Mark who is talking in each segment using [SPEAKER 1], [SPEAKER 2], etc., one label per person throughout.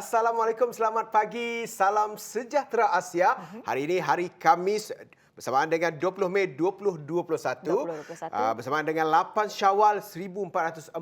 [SPEAKER 1] Assalamualaikum, selamat pagi, salam sejahtera Asia. Hari ini hari Khamis bersamaan dengan 20 Mei 2021. Bersamaan dengan 8 Syawal 1442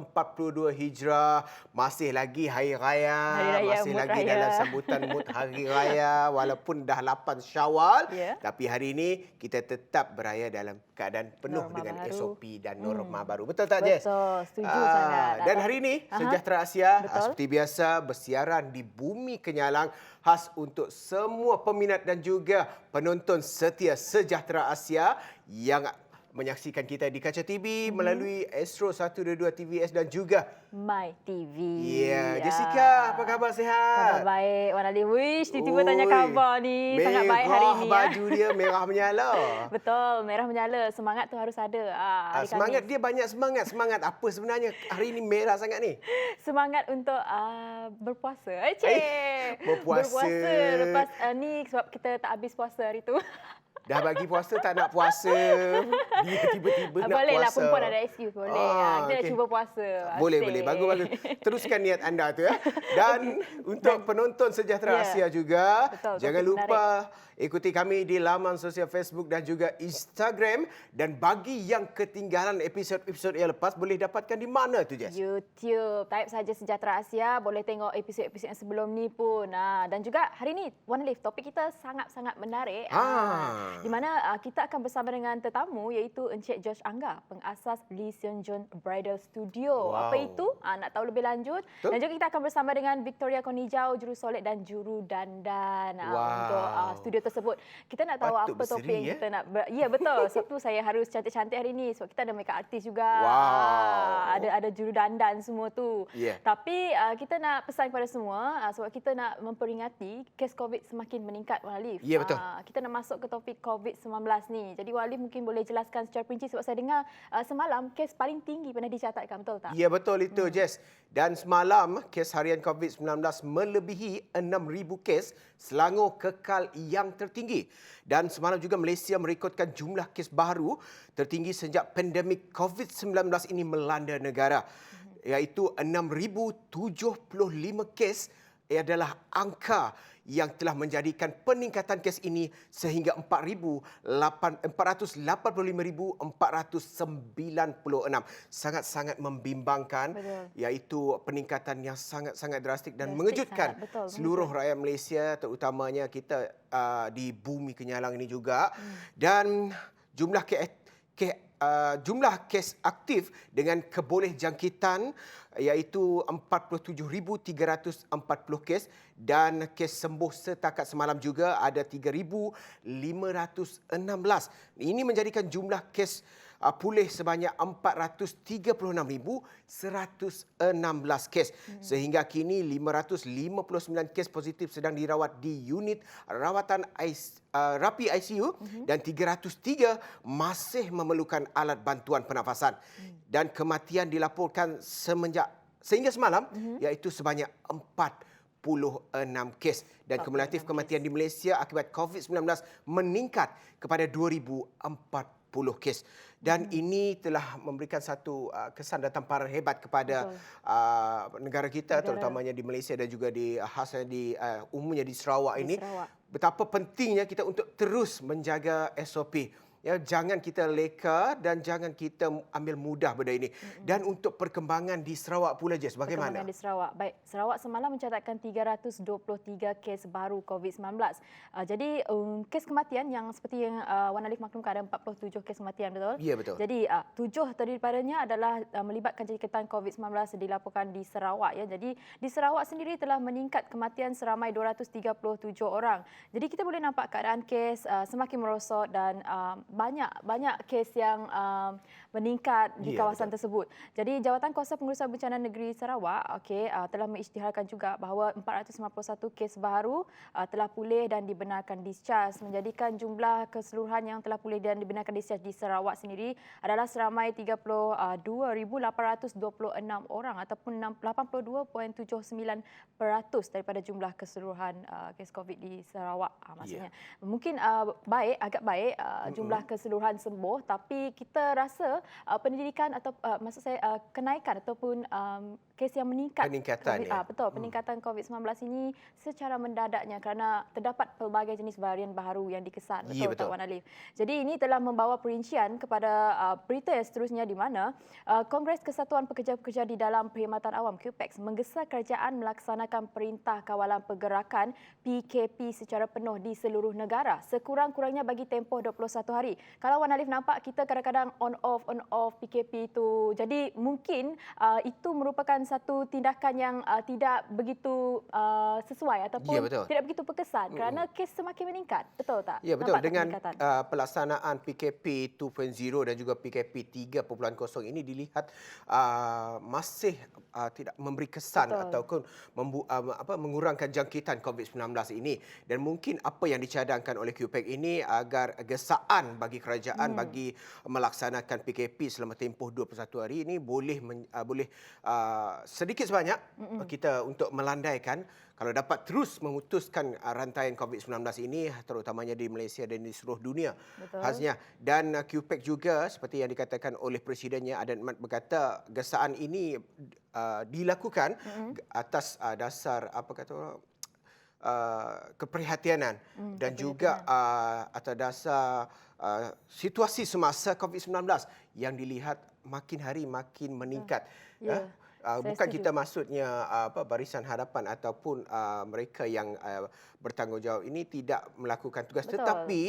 [SPEAKER 1] Hijrah. Masih lagi Hari Raya, masih lagi
[SPEAKER 2] Raya.
[SPEAKER 1] dalam sambutan mood Hari Raya walaupun dah 8 Syawal. Tapi hari ini kita tetap beraya dalam keadaan penuh
[SPEAKER 2] Norma
[SPEAKER 1] dengan
[SPEAKER 2] baru.
[SPEAKER 1] SOP dan norma baru. Betul tak, Jess?
[SPEAKER 2] Betul, setuju sangat.
[SPEAKER 1] Dan hari ini Sejahtera Asia
[SPEAKER 2] Betul.
[SPEAKER 1] seperti biasa bersiaran di Bumi Kenyalang khas untuk semua peminat dan juga penonton setia Sejahtera Asia yang menyaksikan kita di kaca TV melalui Astro 122 TVS dan juga
[SPEAKER 2] My TV.
[SPEAKER 1] Ya, Jessica, apa khabar, sihat?
[SPEAKER 2] Khabar baik, Wan Ali. Wish, tiba-tiba tanya khabar ni. Sangat baik hari ini.
[SPEAKER 1] Merah baju dia merah menyala.
[SPEAKER 2] Betul, merah menyala. Semangat tu harus ada.
[SPEAKER 1] Semangat dia banyak semangat. Semangat apa sebenarnya hari ini merah sangat ni?
[SPEAKER 2] Semangat untuk berpuasa.
[SPEAKER 1] Berpuasa.
[SPEAKER 2] Lepas ni sebab kita tak habis puasa hari tu.
[SPEAKER 1] Dah bagi puasa tak nak puasa. Dia tiba-tiba nak puasa.
[SPEAKER 2] Boleh lah, perempuan ada excuse. Boleh. Kita nak cuba puasa.
[SPEAKER 1] Boleh. Bagus. Teruskan niat anda tu ya. Dan untuk penonton Sejahtera Asia juga, jangan lupa ikuti kami di laman sosial Facebook dan juga Instagram. Dan bagi yang ketinggalan episod-episod yang lepas, boleh dapatkan di mana tu, Jess?
[SPEAKER 2] YouTube. Type saja Sejahtera Asia. Boleh tengok episod-episod yang sebelum ni pun. Dan juga hari ni, Wan Alif, topik kita sangat-sangat menarik. Di mana kita akan bersama dengan tetamu iaitu Encik Josh Angga, pengasas Lee Seon Jun Bridal Studio.
[SPEAKER 1] Wow.
[SPEAKER 2] Apa itu? Nak tahu lebih lanjut.
[SPEAKER 1] Betul?
[SPEAKER 2] Dan juga kita akan bersama dengan Victoria Konijau, juru solek dan juru dandan untuk studio tersebut. Kita nak tahu
[SPEAKER 1] Patut
[SPEAKER 2] apa topik
[SPEAKER 1] berseri,
[SPEAKER 2] yang kita nak ya, betul. Sebab tu saya harus cantik-cantik hari ni sebab kita ada makeup artist juga. Ada juru dandan semua tu. Tapi kita nak pesan kepada semua sebab kita nak memperingati kes COVID semakin meningkat, Wan Alif.
[SPEAKER 1] Ya, betul.
[SPEAKER 2] Kita nak masuk ke topik COVID-19 ni. Jadi Wan Alif mungkin boleh jelaskan secara perinci sebab saya dengar semalam kes paling tinggi pernah dicatatkan, betul tak?
[SPEAKER 1] Ya, betul itu, Jess. Dan semalam kes harian COVID-19 melebihi 6,000 kes, Selangor kekal yang tertinggi. Dan semalam juga Malaysia merekodkan jumlah kes baru tertinggi sejak pandemik COVID-19 ini melanda negara, iaitu 6,075 kes adalah angka yang telah menjadikan peningkatan kes ini sehingga 485,496. Sangat-sangat membimbangkan.
[SPEAKER 2] Betul.
[SPEAKER 1] Iaitu peningkatan yang sangat-sangat drastik dan mengejutkan seluruh rakyat Malaysia, terutamanya kita di Bumi Kenyalang ini juga. Dan jumlah kes aktif dengan keboleh jangkitan iaitu 47,340 kes dan kes sembuh setakat semalam juga ada 3,516. Ini menjadikan jumlah kes pulih sebanyak 436,116 kes. Sehingga kini 559 kes positif sedang dirawat di unit rawatan rapi ICU dan 303 masih memerlukan alat bantuan pernafasan. Dan kematian dilaporkan sehingga semalam iaitu sebanyak 46 kes. Dan kumulatif kematian di Malaysia akibat COVID-19 meningkat kepada 2,040 kes. Dan ini telah memberikan satu kesan dan tamparan hebat kepada negara kita, terutamanya di Malaysia dan juga umumnya di Sarawak ini. Betapa pentingnya kita untuk terus menjaga SOP. Ya, jangan kita leka dan jangan kita ambil mudah benda ini. Dan untuk perkembangan di Sarawak pula, Jess, bagaimana?
[SPEAKER 2] Perkembangan di Sarawak. Baik, Sarawak semalam mencatatkan 323 kes baru COVID-19. Jadi kes kematian yang seperti yang Wan Alif maklumkan ada 47 kes kematian, betul?
[SPEAKER 1] Ya, betul.
[SPEAKER 2] Jadi 7 daripadanya adalah melibatkan jangkitan COVID-19 dilaporkan di Sarawak. Ya. Jadi di Sarawak sendiri telah meningkat kematian seramai 237 orang. Jadi kita boleh nampak keadaan kes semakin merosot dan banyak kes yang meningkat di kawasan tersebut. Jadi Jawatan Kuasa Pengurusan Bencana Negeri Sarawak telah mengisytiharkan juga bahawa 491 kes baru telah pulih dan dibenarkan discharge, menjadikan jumlah keseluruhan yang telah pulih dan dibenarkan discharge di Sarawak sendiri adalah seramai 32,826 orang ataupun 82.79% daripada jumlah keseluruhan kes COVID di Sarawak. Maksudnya mungkin agak baik jumlah keseluruhan sembuh, tapi kita rasa pendidikan atau kenaikan ataupun kes yang meningkat.
[SPEAKER 1] Peningkatan, ya?
[SPEAKER 2] Betul, peningkatan COVID-19 ini secara mendadaknya kerana terdapat pelbagai jenis varian baru yang dikesan.
[SPEAKER 1] Ya,
[SPEAKER 2] Betul,
[SPEAKER 1] betul.
[SPEAKER 2] Wan Alif. Jadi ini telah membawa perincian kepada berita yang seterusnya di mana Kongres Kesatuan Pekerja-Pekerja di dalam Perkhidmatan Awam QPEX menggesa kerajaan melaksanakan Perintah Kawalan Pergerakan PKP secara penuh di seluruh negara sekurang-kurangnya bagi tempoh 21 hari. Kalau Wan Alif nampak kita kadang-kadang on off PKP itu. Jadi mungkin itu merupakan satu tindakan yang tidak begitu sesuai ataupun
[SPEAKER 1] betul.
[SPEAKER 2] tidak begitu berkesan kerana kes semakin meningkat. Betul tak?
[SPEAKER 1] Ya, betul.
[SPEAKER 2] Nampak tak
[SPEAKER 1] Dengan
[SPEAKER 2] peningkatan?
[SPEAKER 1] pelaksanaan PKP 2.0 dan juga PKP 3.0 ini dilihat masih tidak memberi kesan
[SPEAKER 2] Betul.
[SPEAKER 1] ataupun mengurangkan jangkitan COVID-19 ini. Dan mungkin apa yang dicadangkan oleh QPEC ini agar gesaan bagi kerajaan bagi melaksanakan PKP selama tempoh 21 hari ini boleh sedikit sebanyak kita untuk melandaikan kalau dapat terus memutuskan rantaian COVID-19 ini terutamanya di Malaysia dan di seluruh dunia.
[SPEAKER 2] Betul.
[SPEAKER 1] Khasnya. Dan QPEC juga seperti yang dikatakan oleh Presidennya Adan Mat berkata gesaan ini dilakukan atas dasar keprihatinan dan juga atas dasar situasi semasa COVID-19 yang dilihat makin hari makin meningkat.
[SPEAKER 2] Ya.
[SPEAKER 1] Bukan
[SPEAKER 2] setuju.
[SPEAKER 1] kita maksudnya Barisan Harapan ataupun mereka yang bertanggungjawab ini tidak melakukan tugas,
[SPEAKER 2] Betul.
[SPEAKER 1] tetapi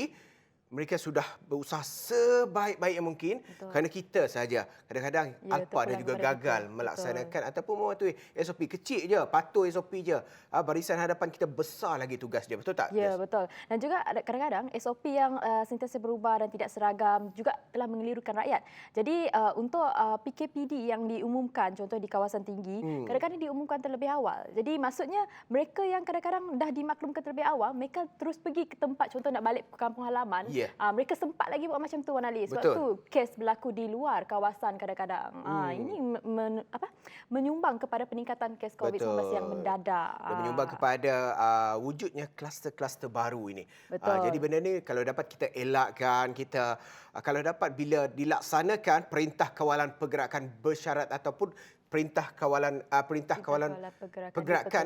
[SPEAKER 1] mereka sudah berusaha sebaik-baik yang mungkin.
[SPEAKER 2] Betul.
[SPEAKER 1] Kerana kita saja kadang-kadang
[SPEAKER 2] Ya,
[SPEAKER 1] alpa dan
[SPEAKER 2] terpulang
[SPEAKER 1] juga
[SPEAKER 2] kepada
[SPEAKER 1] gagal
[SPEAKER 2] kita.
[SPEAKER 1] melaksanakan ataupun mematuhi SOP kecil je, patuh SOP je. Barisan Harapan kita besar lagi tugas dia, betul tak?
[SPEAKER 2] Ya, betul. Dan juga kadang-kadang SOP yang sentiasa berubah dan tidak seragam juga telah mengelirukan rakyat. Jadi untuk PKPD yang diumumkan contoh di kawasan tinggi, kadang-kadang diumumkan terlebih awal. Jadi maksudnya mereka yang kadang-kadang dah dimaklumkan terlebih awal, mereka terus pergi ke tempat contoh nak balik ke kampung halaman.
[SPEAKER 1] Ya.
[SPEAKER 2] Mereka sempat lagi buat macam tu Wan Ali. Sebab
[SPEAKER 1] Betul.
[SPEAKER 2] tu kes berlaku di luar kawasan kadang-kadang. Ini menyumbang kepada peningkatan kes COVID-19
[SPEAKER 1] Betul.
[SPEAKER 2] yang mendadak.
[SPEAKER 1] Dan menyumbang kepada wujudnya kluster-kluster baru ini.
[SPEAKER 2] Betul.
[SPEAKER 1] Jadi benda ni kalau dapat kita elakkan, kita kalau dapat bila dilaksanakan Perintah Kawalan Pergerakan bersyarat ataupun Perintah Kawalan Pergerakan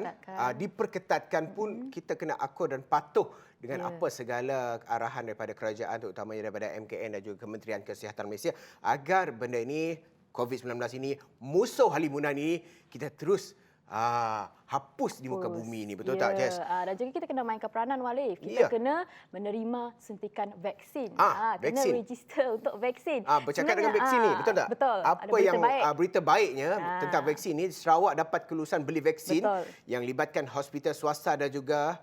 [SPEAKER 1] diperketatkan pun kita kena akur dan patuh dengan apa segala arahan daripada kerajaan terutamanya daripada MKN dan juga Kementerian Kesihatan Malaysia agar benda ini COVID-19 ini musuh halimunan ini kita terus hapus di muka bumi ini, betul tak, Jess?
[SPEAKER 2] Dan juga kita kena mainkan peranan Walif. Kita kena menerima suntikan vaksin. Kena
[SPEAKER 1] vaksin.
[SPEAKER 2] register untuk vaksin.
[SPEAKER 1] Bercakap dengan vaksin ni, betul tak?
[SPEAKER 2] Betul.
[SPEAKER 1] Apa yang berita baiknya tentang vaksin ni, Sarawak dapat kelulusan beli vaksin yang libatkan hospital swasta dan juga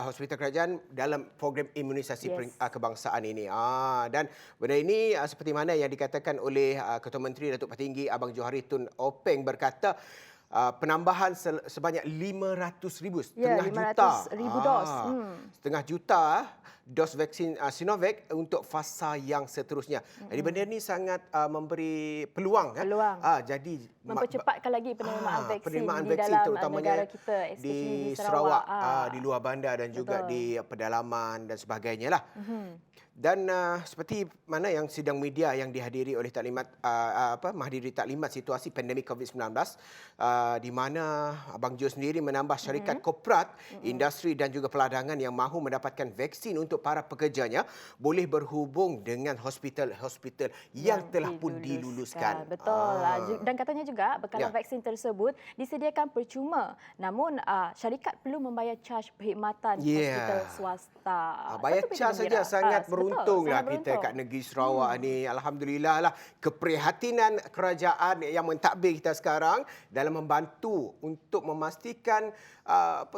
[SPEAKER 1] hospital kerajaan dalam program imunisasi kebangsaan ini. Dan benda ini seperti mana yang dikatakan oleh Ketua Menteri Datuk Petinggi Abang Johari Tun Openg berkata penambahan sebanyak 500,000, setengah juta.
[SPEAKER 2] 500,000 dos.
[SPEAKER 1] Setengah juta dos vaksin Sinovac untuk fasa yang seterusnya. Jadi benda ini sangat memberi peluang.
[SPEAKER 2] Peluang.
[SPEAKER 1] Jadi
[SPEAKER 2] mempercepatkan lagi penerimaan vaksin
[SPEAKER 1] penerimaan
[SPEAKER 2] di
[SPEAKER 1] vaksin
[SPEAKER 2] dalam
[SPEAKER 1] terutamanya
[SPEAKER 2] negara kita,
[SPEAKER 1] di
[SPEAKER 2] Sarawak.
[SPEAKER 1] di luar bandar dan juga di pedalaman dan sebagainya lah. Dan seperti mana yang sidang media yang dihadiri oleh menghadiri taklimat situasi pandemik COVID-19 di mana Abang Jo sendiri menambah syarikat korporat, industri dan juga peladangan yang mahu mendapatkan vaksin untuk para pekerjanya boleh berhubung dengan hospital-hospital yang telah pun diluluskan.
[SPEAKER 2] Betul. Dan katanya juga bekalan vaksin tersebut disediakan percuma. Namun syarikat perlu membayar caj perkhidmatan hospital swasta.
[SPEAKER 1] Bayar caj saja sangat beruntunglah kita
[SPEAKER 2] beruntung
[SPEAKER 1] kat negeri Sarawak ni. Alhamdulillah lah keprihatinan kerajaan yang mentadbir kita sekarang dalam membantu untuk memastikan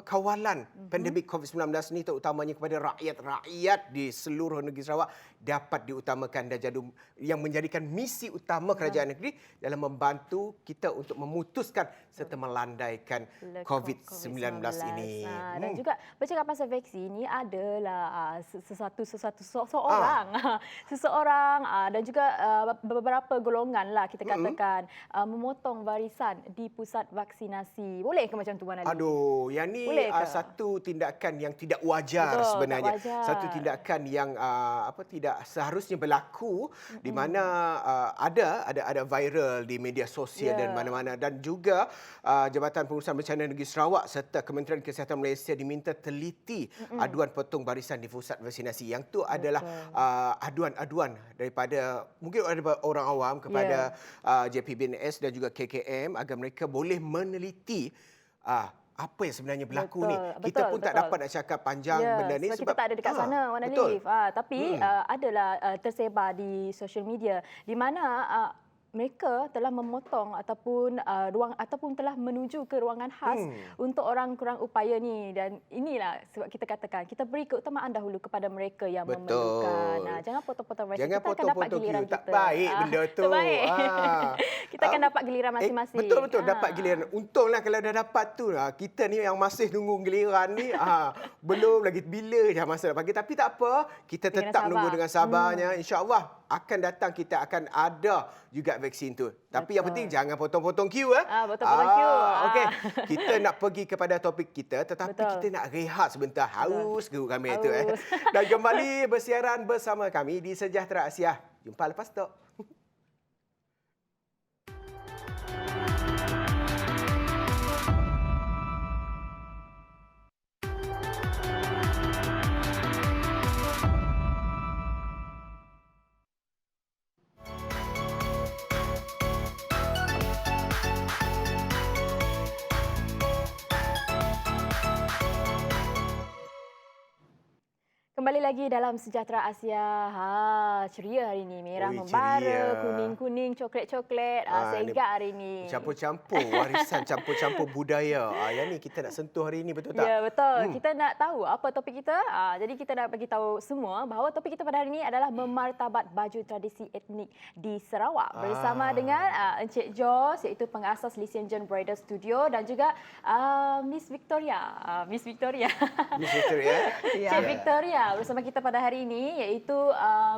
[SPEAKER 1] kawalan pandemik COVID-19 ni terutamanya kepada rakyat-rakyat di seluruh negeri Sarawak dapat diutamakan dan jadi yang menjadikan misi utama kerajaan negeri dalam membantu kita untuk memutuskan serta melandaikan COVID-19 ini.
[SPEAKER 2] Dan juga bercakap pasal vaksin ni adalah seseorang dan juga beberapa golongan lah kita katakan memotong barisan di pusat vaksinasi. Boleh ke macam tu Wan Ali?
[SPEAKER 1] Yang ni satu tindakan yang tidak wajar sebenarnya. satu tindakan yang tidak seharusnya berlaku di mana ada viral di media sosial dan mana-mana, dan juga Jabatan Pengurusan Bencana Negeri Sarawak serta Kementerian Kesihatan Malaysia diminta teliti aduan potong barisan di pusat vaksinasi. Yang tu adalah aduan-aduan daripada mungkin ada orang awam kepada JPBNS dan juga KKM agar mereka boleh meneliti apa yang sebenarnya berlaku ni. Kita pun tak dapat nak cakap panjang benda ni
[SPEAKER 2] sebab kita tak ada dekat sana, Wan Alif. Tapi adalah tersebar di social media di mana mereka telah memotong ataupun telah menuju ke ruangan khas untuk orang kurang upaya ni, dan inilah sebab kita katakan kita beri keutamaan dahulu kepada mereka yang memerlukan. Jangan potong-potong mereka. Kita akan dapat giliran kita.
[SPEAKER 1] Tak baik benda tu.
[SPEAKER 2] Kita akan dapat giliran masing-masing.
[SPEAKER 1] Betul dapat giliran. Untunglah kalau dah dapat tu. Kita ni yang masih tunggu giliran ni belum lagi bila je masa nak bagi, tapi tak apa, kita tetap menunggu dengan sabarnya. InsyaAllah akan datang, kita akan ada juga vaksin tu. Tapi yang penting jangan potong-potong queue.
[SPEAKER 2] Potong-potong queue.
[SPEAKER 1] Okey. Kita nak pergi kepada topik kita, tetapi kita nak rehat sebentar. Haus geruk kami tu. Dan kembali bersiaran bersama kami di Sejahtera Asia. Jumpa lepas tu.
[SPEAKER 2] Kembali lagi dalam Sejahtera Asia. Ceria hari ini. Merah membara, kuning-kuning, coklat-coklat. Segak hari ini.
[SPEAKER 1] Campur-campur warisan, campur-campur budaya. Yang ni kita nak sentuh hari ini, betul tak?
[SPEAKER 2] Ya, betul. Kita nak tahu apa topik kita. Jadi kita nak bagi tahu semua bahawa topik kita pada hari ini adalah memartabat baju tradisi etnik di Sarawak. Bersama dengan Encik Jos, iaitu pengasas Lee Hsien Loong Bridal Studio, dan juga Miss Victoria. Miss Victoria. Cik Victoria bersama kita pada hari ini, iaitu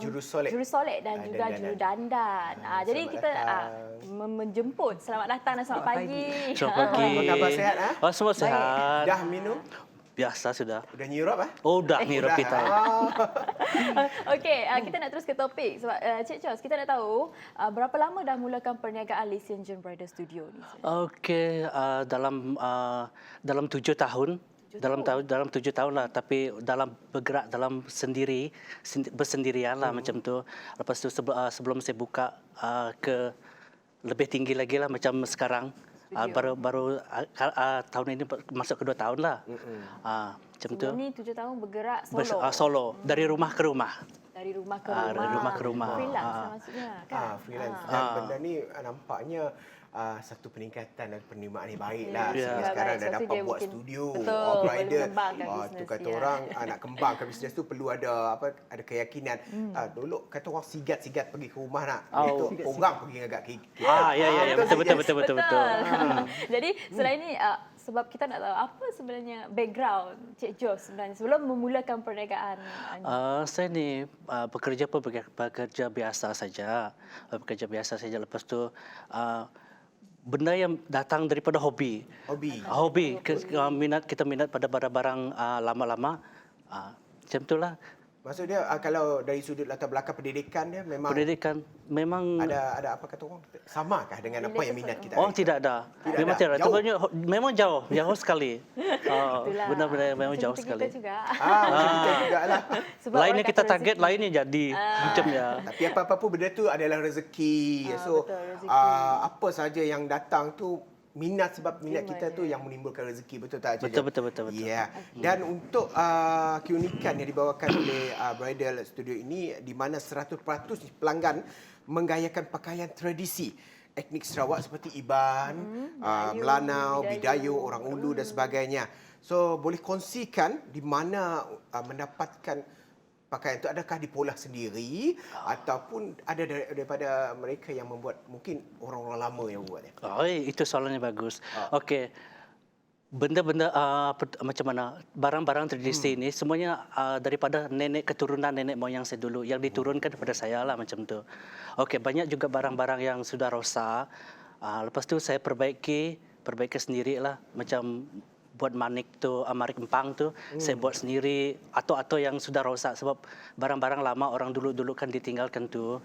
[SPEAKER 2] Jurusolek dan juga Jurudandan. Jadi kita menjemput. Selamat datang dan selamat pagi.
[SPEAKER 3] Selamat pagi.
[SPEAKER 1] Apa khabar, sihat?
[SPEAKER 3] Semua sihat.
[SPEAKER 1] Dah minum?
[SPEAKER 3] Biasa sudah.
[SPEAKER 1] Dah nyirup?
[SPEAKER 3] Dah nyirup kita.
[SPEAKER 2] Okey, kita nak terus ke topik. Sebab Cik Jos, kita nak tahu berapa lama dah mulakan perniagaan Lee Hsien Loong Bridal Studio ni?
[SPEAKER 3] Okey, dalam 7 tahun. Dalam 7 tahun lah, tapi dalam bergerak dalam bersendirian lah macam tu. Lepas tu sebelum saya buka ke lebih tinggi lagi lah macam sekarang. Baru tahun ini masuk ke 2 tahun lah. Macam tu.
[SPEAKER 2] Sebelum ni 7 tahun bergerak solo.
[SPEAKER 3] Solo, dari rumah ke rumah.
[SPEAKER 2] Dari rumah ke rumah.
[SPEAKER 3] Dari rumah ke rumah.
[SPEAKER 2] Freelance maksudnya kan?
[SPEAKER 1] Freelance. Dan benda ni nampaknya satu peningkatan dan penerimaan yang baiklah. Sehingga sekarang dah dapat buat studio.
[SPEAKER 2] Betul.
[SPEAKER 1] Tu kata orang nak kembangkan bisnes tu perlu ada keyakinan. Dulu kata orang sigat-sigat pergi ke rumah nak. Itu orang pergi agak kita.
[SPEAKER 3] Ya. Betul.
[SPEAKER 2] Jadi selain ni, sebab kita nak tahu apa sebenarnya background Cik Jos sebenarnya sebelum memulakan perniagaan.
[SPEAKER 3] Saya ni bekerja biasa saja. Lepas tu benda yang datang daripada hobi. Kita minat pada barang-barang lama-lama. Macam itulah.
[SPEAKER 1] Maksudnya kalau dari sudut latar belakang pendidikan dia memang ada apa kata orang, samakah dengan apa yang minat kita?
[SPEAKER 3] Tidak ada. Memang tidak ada. Memang jauh sekali. Benar-benar memang jauh sekali.
[SPEAKER 1] Kita juga lah.
[SPEAKER 3] Lainnya kita target, lainnya jadi macamnya.
[SPEAKER 1] Tapi apa-apa pun benda tu adalah rezeki. So apa saja yang datang tu sebab minat kita tu yang menimbulkan rezeki, betul tak?
[SPEAKER 3] Betul.
[SPEAKER 1] Ya. Dan untuk keunikan yang dibawakan oleh Bridal Studio ini, di mana 100% pelanggan menggayakan pakaian tradisi etnik Sarawak seperti Iban, Melanau, Bidayuh, Orang Ulu dan sebagainya. So boleh kongsikan di mana mendapatkan pakaian itu, adakah dipolah sendiri ataupun ada daripada mereka yang membuat, mungkin orang-orang lama yang buat?
[SPEAKER 3] Itu soalannya bagus. Okey. Benda-benda macam mana barang-barang tradisi ini semuanya daripada keturunan nenek moyang saya dulu yang diturunkan kepada saya lah macam tu. Okey, banyak juga barang-barang yang sudah rosak. Lepas tu saya perbaiki sendirilah, macam buat manik tu, manik empang tu, saya buat sendiri. Atau yang sudah rosak sebab barang-barang lama orang dulu kan ditinggalkan tu.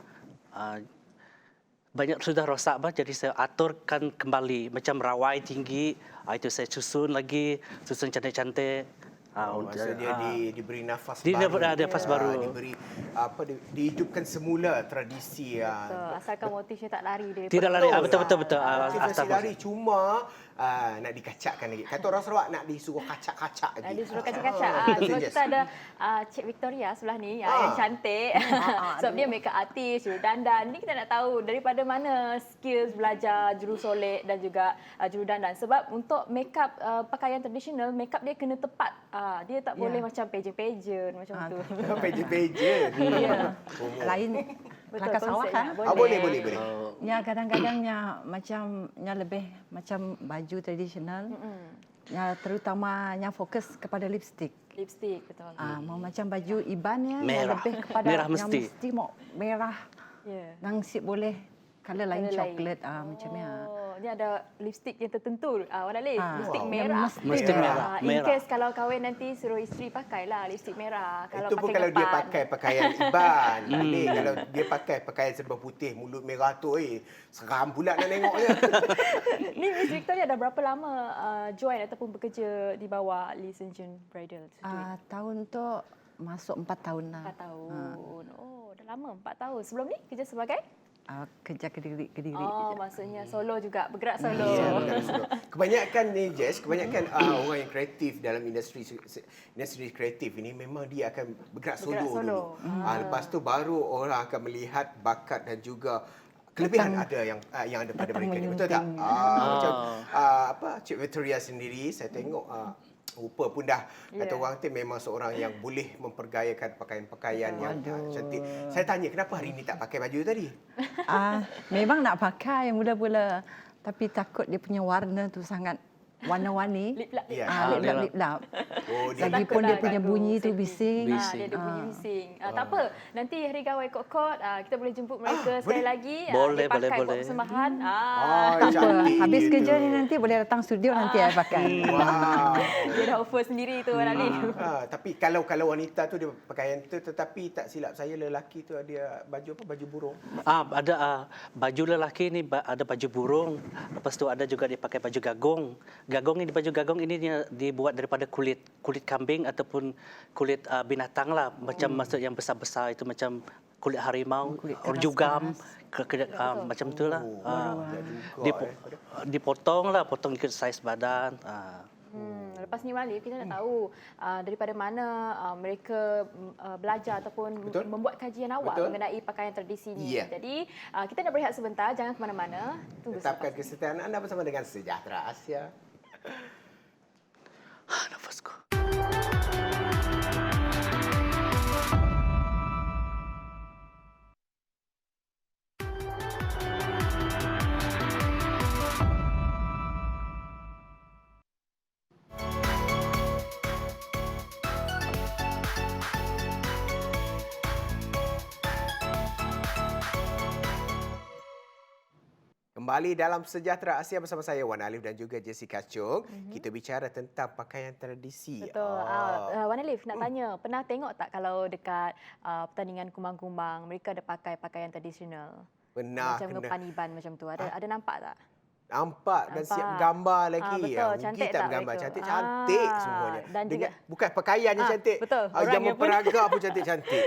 [SPEAKER 3] Banyak sudah rosak jadi saya aturkan kembali macam rawai tinggi, itu saya susun lagi, susun cantik-cantik.
[SPEAKER 1] Maksudnya diberi nafas
[SPEAKER 3] baru. Ada nafas baru.
[SPEAKER 1] Diberi dihidupkan semula tradisi.
[SPEAKER 2] Betul. Asalkan motifnya tak lari daripada.
[SPEAKER 3] Tidak lari. Betul.
[SPEAKER 1] Motif lari cuma nak dikacakkan lagi. Kata orang Sarawak nak disuruh kacak-kacak lagi.
[SPEAKER 2] Disuruh kacak-kacak. Sebab kita ada Cik Victoria sebelah ni yang cantik. Sebab dia makeup artist, jurudandan. Ni kita nak tahu daripada mana skills belajar jurusolek dan juga jurudandan. Sebab untuk makeup pakaian tradisional, makeup dia kena tepat. Dia tak boleh macam pageant-pageant macam tu.
[SPEAKER 1] Pageant-pageant.
[SPEAKER 2] Ya.
[SPEAKER 4] Lain kelakar sawah kan?
[SPEAKER 1] Boleh.
[SPEAKER 4] Ya kadang-kadangnya macam lebih macam baju tradisional. Ya terutama yang fokus kepada lipstick.
[SPEAKER 2] Lipstick betul.
[SPEAKER 4] Mau macam baju Iban ya yang
[SPEAKER 3] Merah.
[SPEAKER 4] lebih kepada
[SPEAKER 3] Merah
[SPEAKER 4] yang
[SPEAKER 3] mesti.
[SPEAKER 4] mesti mau merah.
[SPEAKER 2] Ya.
[SPEAKER 4] Nangsit boleh color lain
[SPEAKER 2] Colour lain.
[SPEAKER 4] coklat macamnya.
[SPEAKER 2] Ni ada lipstick yang tertentu. Warna Alif, lipstick
[SPEAKER 4] Yang
[SPEAKER 2] merah.
[SPEAKER 3] Mesti merah.
[SPEAKER 2] In case kalau kahwin nanti suruh isteri pakailah lipstick merah.
[SPEAKER 1] Itu pun
[SPEAKER 2] pakai
[SPEAKER 1] kalau dia
[SPEAKER 2] ngepan.
[SPEAKER 1] pakai pakaian Iban. Adik, kalau dia pakai pakaian serba putih, mulut merah tu, seram pula nak tengoknya.
[SPEAKER 2] Ni Miss Victoria dah berapa lama join ataupun bekerja di bawah Lee Seung Jun Bridal Studio?
[SPEAKER 4] Tahun tu masuk 4 tahun lah.
[SPEAKER 2] 4 tahun. Oh, dah lama 4 tahun. Sebelum ni kerja sebagai?
[SPEAKER 4] Kerja Kediri.
[SPEAKER 2] Oh, maksudnya solo juga, bergerak solo.
[SPEAKER 1] Ya, kebanyakan ni Jess, orang yang kreatif dalam industri kreatif ini memang dia akan bergerak solo dulu. Lepas tu baru orang akan melihat bakat dan juga kelebihan ada yang ada pada mereka ni. Betul tak? Macam Cik Victoria sendiri saya tengok rupa pun dah kata orang tu memang seorang yang boleh mempergayakan pakaian-pakaian yang cantik. Saya tanya kenapa hari ini tak pakai baju tadi?
[SPEAKER 4] Memang nak pakai mula-mula tapi takut dia punya warna tu sangat warna-warni.
[SPEAKER 2] Lip-lap.
[SPEAKER 4] Lip-lap.
[SPEAKER 1] Dia
[SPEAKER 4] Lagipun dia punya bunyi tu bising.
[SPEAKER 2] Dia ada bunyi bising. Tak apa. Nanti hari gawai Kok-Kok, kita boleh jemput mereka sekali lagi.
[SPEAKER 3] Boleh,
[SPEAKER 2] dia pakai
[SPEAKER 3] boleh.
[SPEAKER 2] buat persembahan.
[SPEAKER 4] Tak apa. Habis kerja ni nanti boleh datang studio nanti saya pakai.
[SPEAKER 1] Wow.
[SPEAKER 2] Dia dah offer sendiri tu Warna Alif.
[SPEAKER 1] Tapi kalau wanita tu dia pakaian tu, tetapi tak silap saya lelaki tu ada baju apa? Baju burung.
[SPEAKER 3] Ada baju lelaki ni ada baju burung. Lepas tu ada juga dia pakai baju gagong. Baju gagong ini dia dibuat daripada kulit kambing ataupun kulit binatang lah. Macam maksud yang besar-besar itu macam kulit harimau, orjugam, macam tu lah. Dipotong ikut saiz badan.
[SPEAKER 2] Lepas ni Walid, kita nak tahu daripada mana mereka belajar ataupun membuat kajian awal mengenai pakaian tradisi ni. Jadi kita nak berehat sebentar, jangan ke mana-mana.
[SPEAKER 1] Tetapkan kesetiaan anda bersama dengan Sejahtera Asia.
[SPEAKER 3] Nafasku.
[SPEAKER 1] Kembali dalam Sejahtera Asia bersama saya Wan Alif dan juga Jessica Chung. Kita bicara tentang pakaian tradisi.
[SPEAKER 2] Betul. Wan Alif nak tanya, pernah tengok tak kalau dekat pertandingan kumbang-kumbang mereka ada pakai pakaian tradisional?
[SPEAKER 1] Pernah.
[SPEAKER 2] Macam ngepan Iban macam tu. Ada nampak tak?
[SPEAKER 1] Nampak dan siap gambar lagi.
[SPEAKER 2] Betul, cantik
[SPEAKER 1] kita
[SPEAKER 2] tak
[SPEAKER 1] bergambar
[SPEAKER 2] mereka?
[SPEAKER 1] cantik semuanya.
[SPEAKER 2] Dan juga
[SPEAKER 1] bukan pakaian yang cantik.
[SPEAKER 2] Betul.
[SPEAKER 1] Yang memperaga pun cantik-cantik.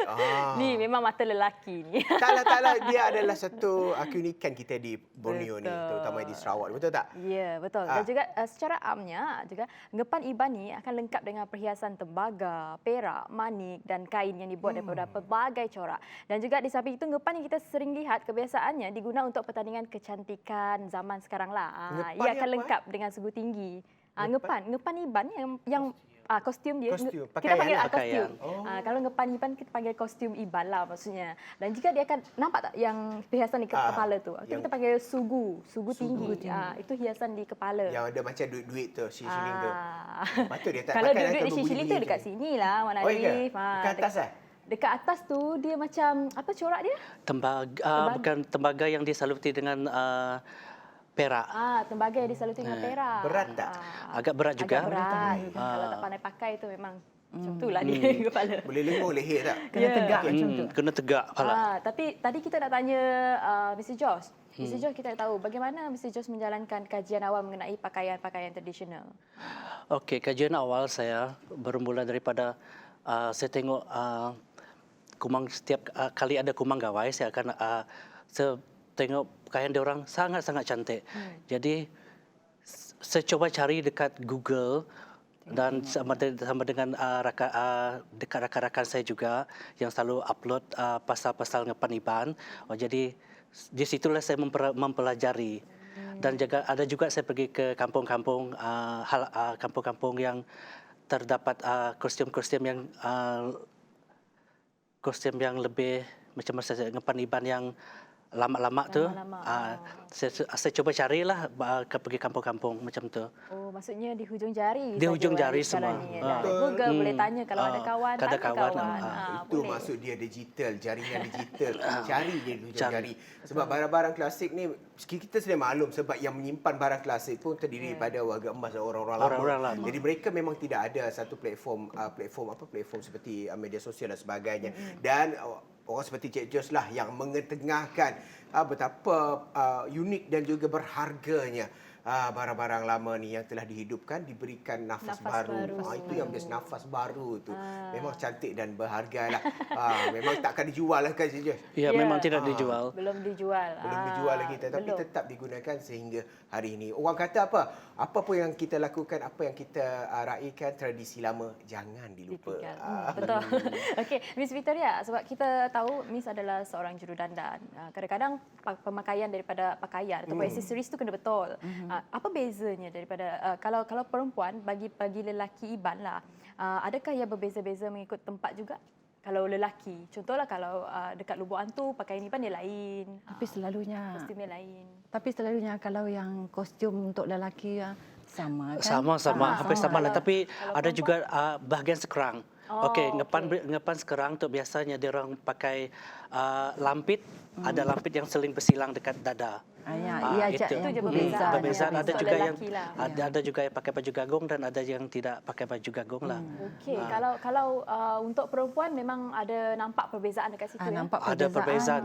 [SPEAKER 2] Ni memang mata lelaki ni.
[SPEAKER 1] Taklah. Dia adalah satu keunikan kita di Borneo ni, terutama di Sarawak. Betul tak?
[SPEAKER 2] Ya, betul. Dan juga secara amnya juga ngepan Iban ni akan lengkap dengan perhiasan tembaga, perak, manik dan kain yang dibuat daripada pelbagai corak. Dan juga di samping itu ngepan yang kita sering lihat kebiasaannya digunakan untuk pertandingan kecantikan zaman sekarang lah. Ia akan lengkap dengan sugu tinggi. Ngepan Iban yang kostum dia.
[SPEAKER 1] Kostum,
[SPEAKER 2] Kita panggil
[SPEAKER 3] pakaian.
[SPEAKER 2] kostum. Kalau ngepan Iban kita panggil kostum Iban lah maksudnya. Dan juga dia akan nampak tak yang perhiasan di kepala tu. Itu kita panggil sugu tinggi. Itu hiasan di kepala.
[SPEAKER 1] Yang ada macam duit-duit tu, shilling tu. Patut dia tak
[SPEAKER 2] Kalau
[SPEAKER 1] pakai
[SPEAKER 2] duit di shilling tu dekat sini lah Wan Alif.
[SPEAKER 1] Dekat atas lah?
[SPEAKER 2] Dekat atas tu dia macam apa corak dia?
[SPEAKER 3] Bukan tembaga yang disaluti dengan Perak.
[SPEAKER 2] Tembaga dia selalu tengok Perak.
[SPEAKER 1] Berat tak?
[SPEAKER 3] Agak berat juga.
[SPEAKER 2] Agak berat. Kalau tak pandai pakai tu memang macam itulah dia kepala.
[SPEAKER 1] Boleh lenguh leher tak?
[SPEAKER 4] Kena tegak macam tu.
[SPEAKER 3] Kena tegak kepala.
[SPEAKER 2] Tapi tadi kita nak tanya Mr. Jos. Mr. Jos, kita nak tahu bagaimana Mr. Jos menjalankan kajian awal mengenai pakaian-pakaian tradisional.
[SPEAKER 3] Okey, kajian awal saya bermula daripada saya tengok kumang setiap kali ada kumang gawai saya akan saya tengok pakaian dia orang sangat-sangat cantik. Jadi saya cuba cari dekat Google dan sama dengan dekat rakan-rakan saya juga yang selalu upload pasal-pasal ngepan iban. Jadi di situlah saya mempelajari. Dan ada juga saya pergi ke kampung-kampung kampung-kampung yang terdapat kostum-kostum yang lebih macam saya ngepan iban yang lama-lama tu. Saya cuba carilah pergi kampung-kampung macam tu.
[SPEAKER 2] Oh, maksudnya di hujung jari.
[SPEAKER 3] Di hujung jari
[SPEAKER 2] sekarang
[SPEAKER 3] semua.
[SPEAKER 2] ni. Google boleh tanya kalau ada kawan,
[SPEAKER 3] ada
[SPEAKER 2] tanya
[SPEAKER 3] kawan.
[SPEAKER 2] kawan.
[SPEAKER 1] Itu
[SPEAKER 2] Boleh.
[SPEAKER 1] maksud dia digital, jaringan digital. Cari dia di hujung jari. Sebab barang-barang klasik ni, kita sedia maklum sebab yang menyimpan barang klasik pun terdiri daripada warga emas dan orang-orang lama. Jadi mereka memang tidak ada satu platform seperti media sosial dan sebagainya. Dan orang seperti Cik Jos lah yang mengetengahkan betapa unik dan juga berharganya barang-barang lama ni yang telah dihidupkan, diberikan nafas baru. Itu yang best, nafas baru tu. Memang cantik dan berharga lah. Memang takkan dijual lah kan Cik Jos?
[SPEAKER 3] Ya, memang tidak dijual.
[SPEAKER 2] Belum dijual.
[SPEAKER 1] Belum dijual lagi, tetapi tetap digunakan sehingga hari ini. Orang kata apa? Apa pun yang kita lakukan, apa yang kita raikan, tradisi lama jangan dilupa.
[SPEAKER 2] Betul. Okey, Miss Victoria, sebab kita tahu Miss adalah seorang jurudandan. Kadang-kadang pemakaian daripada pakaian ataupun aksesoris tu kena betul. Apa bezanya daripada kalau perempuan bagi lelaki iban lah. Adakah ia berbeza-beza mengikut tempat juga? Kalau lelaki, contohlah kalau dekat Lubuk Hantu pakaian iban dia lain.
[SPEAKER 4] Tapi selalunya
[SPEAKER 2] Kostum dia lain.
[SPEAKER 4] Tapi selalunya kalau yang kostum untuk lelaki sama kan?
[SPEAKER 3] Sama, hampir sama lah. Tapi ada
[SPEAKER 2] perempuan?
[SPEAKER 3] juga bahagian sekerang. Okey, ngepan sekerang tu biasanya dia orang pakai lampit. Ada lampit yang seling bersilang dekat dada.
[SPEAKER 4] Ia
[SPEAKER 2] Itu je
[SPEAKER 4] berbeza.
[SPEAKER 3] Perbezaan. Ada
[SPEAKER 2] Untuk
[SPEAKER 3] juga yang
[SPEAKER 2] lelaki lah.
[SPEAKER 3] ada juga yang pakai baju gagong dan ada yang tidak pakai baju gagong lah.
[SPEAKER 2] Okey, kalau untuk perempuan memang ada nampak perbezaan dekat situ ya.
[SPEAKER 4] Nampak
[SPEAKER 3] Ada perbezaan.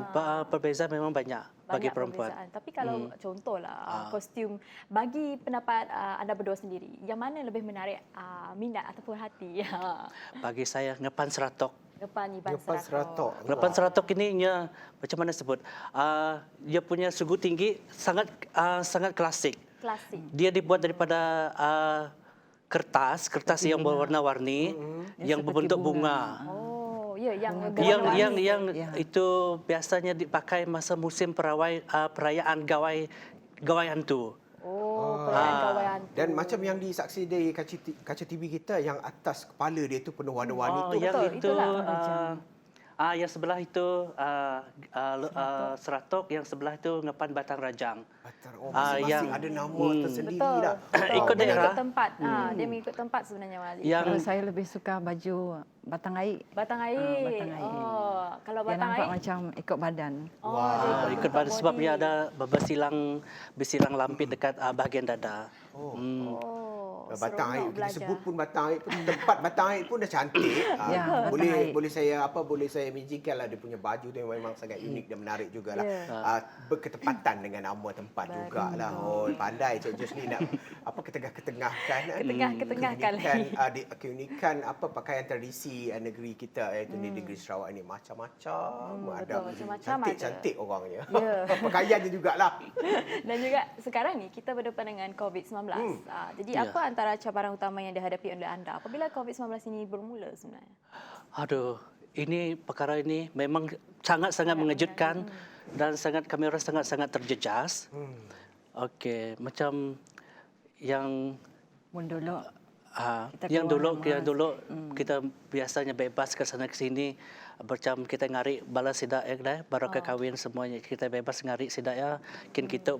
[SPEAKER 3] Perbezaan memang banyak bagi
[SPEAKER 2] Banyak
[SPEAKER 3] perempuan.
[SPEAKER 2] perbezaan. Tapi kalau contohlah kostum, bagi pendapat anda berdua sendiri, yang mana lebih menarik minat ataupun hati?
[SPEAKER 3] Bagi saya ngepan seratok.
[SPEAKER 2] Ngepan iban
[SPEAKER 1] Lepas
[SPEAKER 2] seratok.
[SPEAKER 1] seratok.
[SPEAKER 3] Ngepan seratok ini macam mana sebut? Dia punya sugu tinggi sangat klasik.
[SPEAKER 2] Klasik.
[SPEAKER 3] Dia dibuat daripada kertas yang berwarna-warni yang berbentuk bunga.
[SPEAKER 2] Oh, ya, yang
[SPEAKER 3] Yang itu biasanya dipakai masa musim perayaan gawai hantu.
[SPEAKER 2] Oh, perayaan gawai hantu.
[SPEAKER 1] Dan macam yang disaksi dari kaca TV kita, yang atas kepala dia tu penuh warna-warni tu.
[SPEAKER 3] Yang
[SPEAKER 2] betul,
[SPEAKER 3] itu
[SPEAKER 2] itulah.
[SPEAKER 3] yang sebelah itu seratok, yang sebelah itu ngepan batang rajang.
[SPEAKER 1] Masing-masing ada nama tersendiri
[SPEAKER 2] Betul.
[SPEAKER 1] lah.
[SPEAKER 3] Ikut
[SPEAKER 2] Dia
[SPEAKER 3] daerah.
[SPEAKER 2] mengikut tempat. Dia mengikut tempat sebenarnya Wali.
[SPEAKER 4] Kalau saya lebih suka baju batang air.
[SPEAKER 2] Batang air.
[SPEAKER 4] Batang air.
[SPEAKER 2] Oh, kalau
[SPEAKER 4] Dia
[SPEAKER 2] batang
[SPEAKER 4] nampak
[SPEAKER 2] air.
[SPEAKER 4] macam ikut badan.
[SPEAKER 2] Dia
[SPEAKER 3] Ikut pada sebab dia ada bersilang lampit dekat bahagian dada.
[SPEAKER 2] Oh,
[SPEAKER 1] Batang air,
[SPEAKER 2] seronok
[SPEAKER 1] kita
[SPEAKER 2] belajar.
[SPEAKER 1] sebut pun batang air pun, tempat batang air pun dah cantik.
[SPEAKER 4] Ya, batang air.
[SPEAKER 1] Boleh saya imaginkan lah dia punya baju tu memang sangat unik dan menarik jugalah.
[SPEAKER 2] Ya.
[SPEAKER 1] Berketepatan dengan nama tempat jugalah. Oh, pandai Cik Jos ni nak ketengah-ketengahkan
[SPEAKER 2] Ketengah-ketengahkan lagi.
[SPEAKER 1] keunikan pakaian tradisi negeri kita, iaitu di negeri Sarawak ni macam-macam.
[SPEAKER 2] betul, macam-macam ada.
[SPEAKER 1] Cantik orangnya.
[SPEAKER 2] Ya.
[SPEAKER 1] Pakaiannya jugalah.
[SPEAKER 2] Dan juga sekarang ni kita berdepan dengan COVID-19. Jadi apa antara cabaran utama yang dihadapi oleh anda apabila COVID-19 ini bermula sebenarnya?
[SPEAKER 3] Aduh, perkara ini memang sangat-sangat mengejutkan dan kami orang sangat-sangat terjejas. Okey, macam yang
[SPEAKER 4] Dulu
[SPEAKER 3] yang dulu kita biasanya bebas ke sana ke sini, macam kita ngari bala sidak baru ke kahwin semuanya kita bebas ngari sidak ya kin kita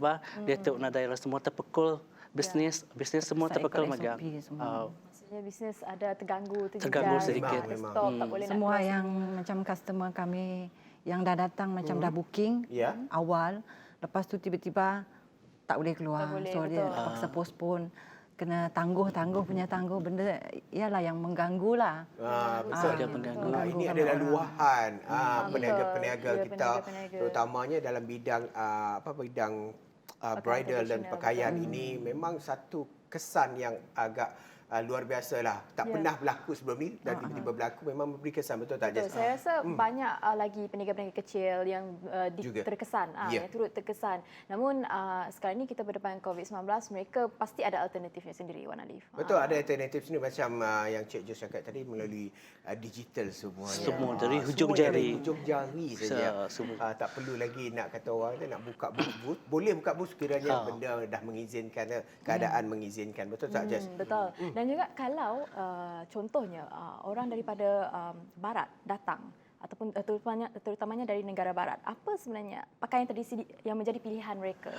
[SPEAKER 3] dia tu nak daerah semua terpekul bisnes semua terpekul magang.
[SPEAKER 2] Maksudnya bisnes ada terganggu
[SPEAKER 3] sedikit.
[SPEAKER 2] Stop, tak boleh
[SPEAKER 4] semua
[SPEAKER 2] nak
[SPEAKER 4] yang macam customer kami yang dah datang macam dah booking awal, lepas tu tiba-tiba tak boleh keluar.
[SPEAKER 2] Tak boleh,
[SPEAKER 4] So dia
[SPEAKER 2] betul.
[SPEAKER 4] terpaksa postpone. Kena tangguh benda ialah yang mengganggu lah.
[SPEAKER 1] Betul.
[SPEAKER 3] Dia mengganggu.
[SPEAKER 1] Ini
[SPEAKER 4] sama
[SPEAKER 1] adalah
[SPEAKER 4] orang.
[SPEAKER 1] luahan
[SPEAKER 2] betul.
[SPEAKER 1] peniaga-peniaga
[SPEAKER 2] Ya,
[SPEAKER 1] kita,
[SPEAKER 2] peniaga-peniaga.
[SPEAKER 1] terutamanya dalam bidang bidang bridal dan
[SPEAKER 2] tradisional,
[SPEAKER 1] pakaian ini memang satu kesan yang agak luar biasa lah. Tak
[SPEAKER 2] Ya.
[SPEAKER 1] pernah berlaku sebelum ni dan tiba-tiba berlaku, memang memberi kesan, betul tak
[SPEAKER 2] Betul.
[SPEAKER 1] Jess?
[SPEAKER 2] Saya rasa banyak lagi peniaga-peniaga kecil yang
[SPEAKER 1] Juga.
[SPEAKER 2] terkesan,
[SPEAKER 1] Ya.
[SPEAKER 2] yang turut terkesan. Namun sekarang ini kita berdepan COVID-19, mereka pasti ada alternatifnya sendiri, Wan Alif.
[SPEAKER 1] Betul, ada alternatif sini macam yang Cik Jos cakap tadi, melalui digital semuanya.
[SPEAKER 3] Semua dari hujung
[SPEAKER 1] semua dari
[SPEAKER 3] jari.
[SPEAKER 1] hujung jari saja.
[SPEAKER 3] Semua.
[SPEAKER 1] Tak perlu lagi nak kata orang tu nak buka booth. Boleh buka booth sekiranya benda dah mengizinkan, keadaan mengizinkan. Betul tak Jess?
[SPEAKER 2] Betul. Dan juga kalau contohnya orang daripada barat datang ataupun terutamanya dari negara barat, apa sebenarnya pakaian tradisi yang menjadi pilihan mereka?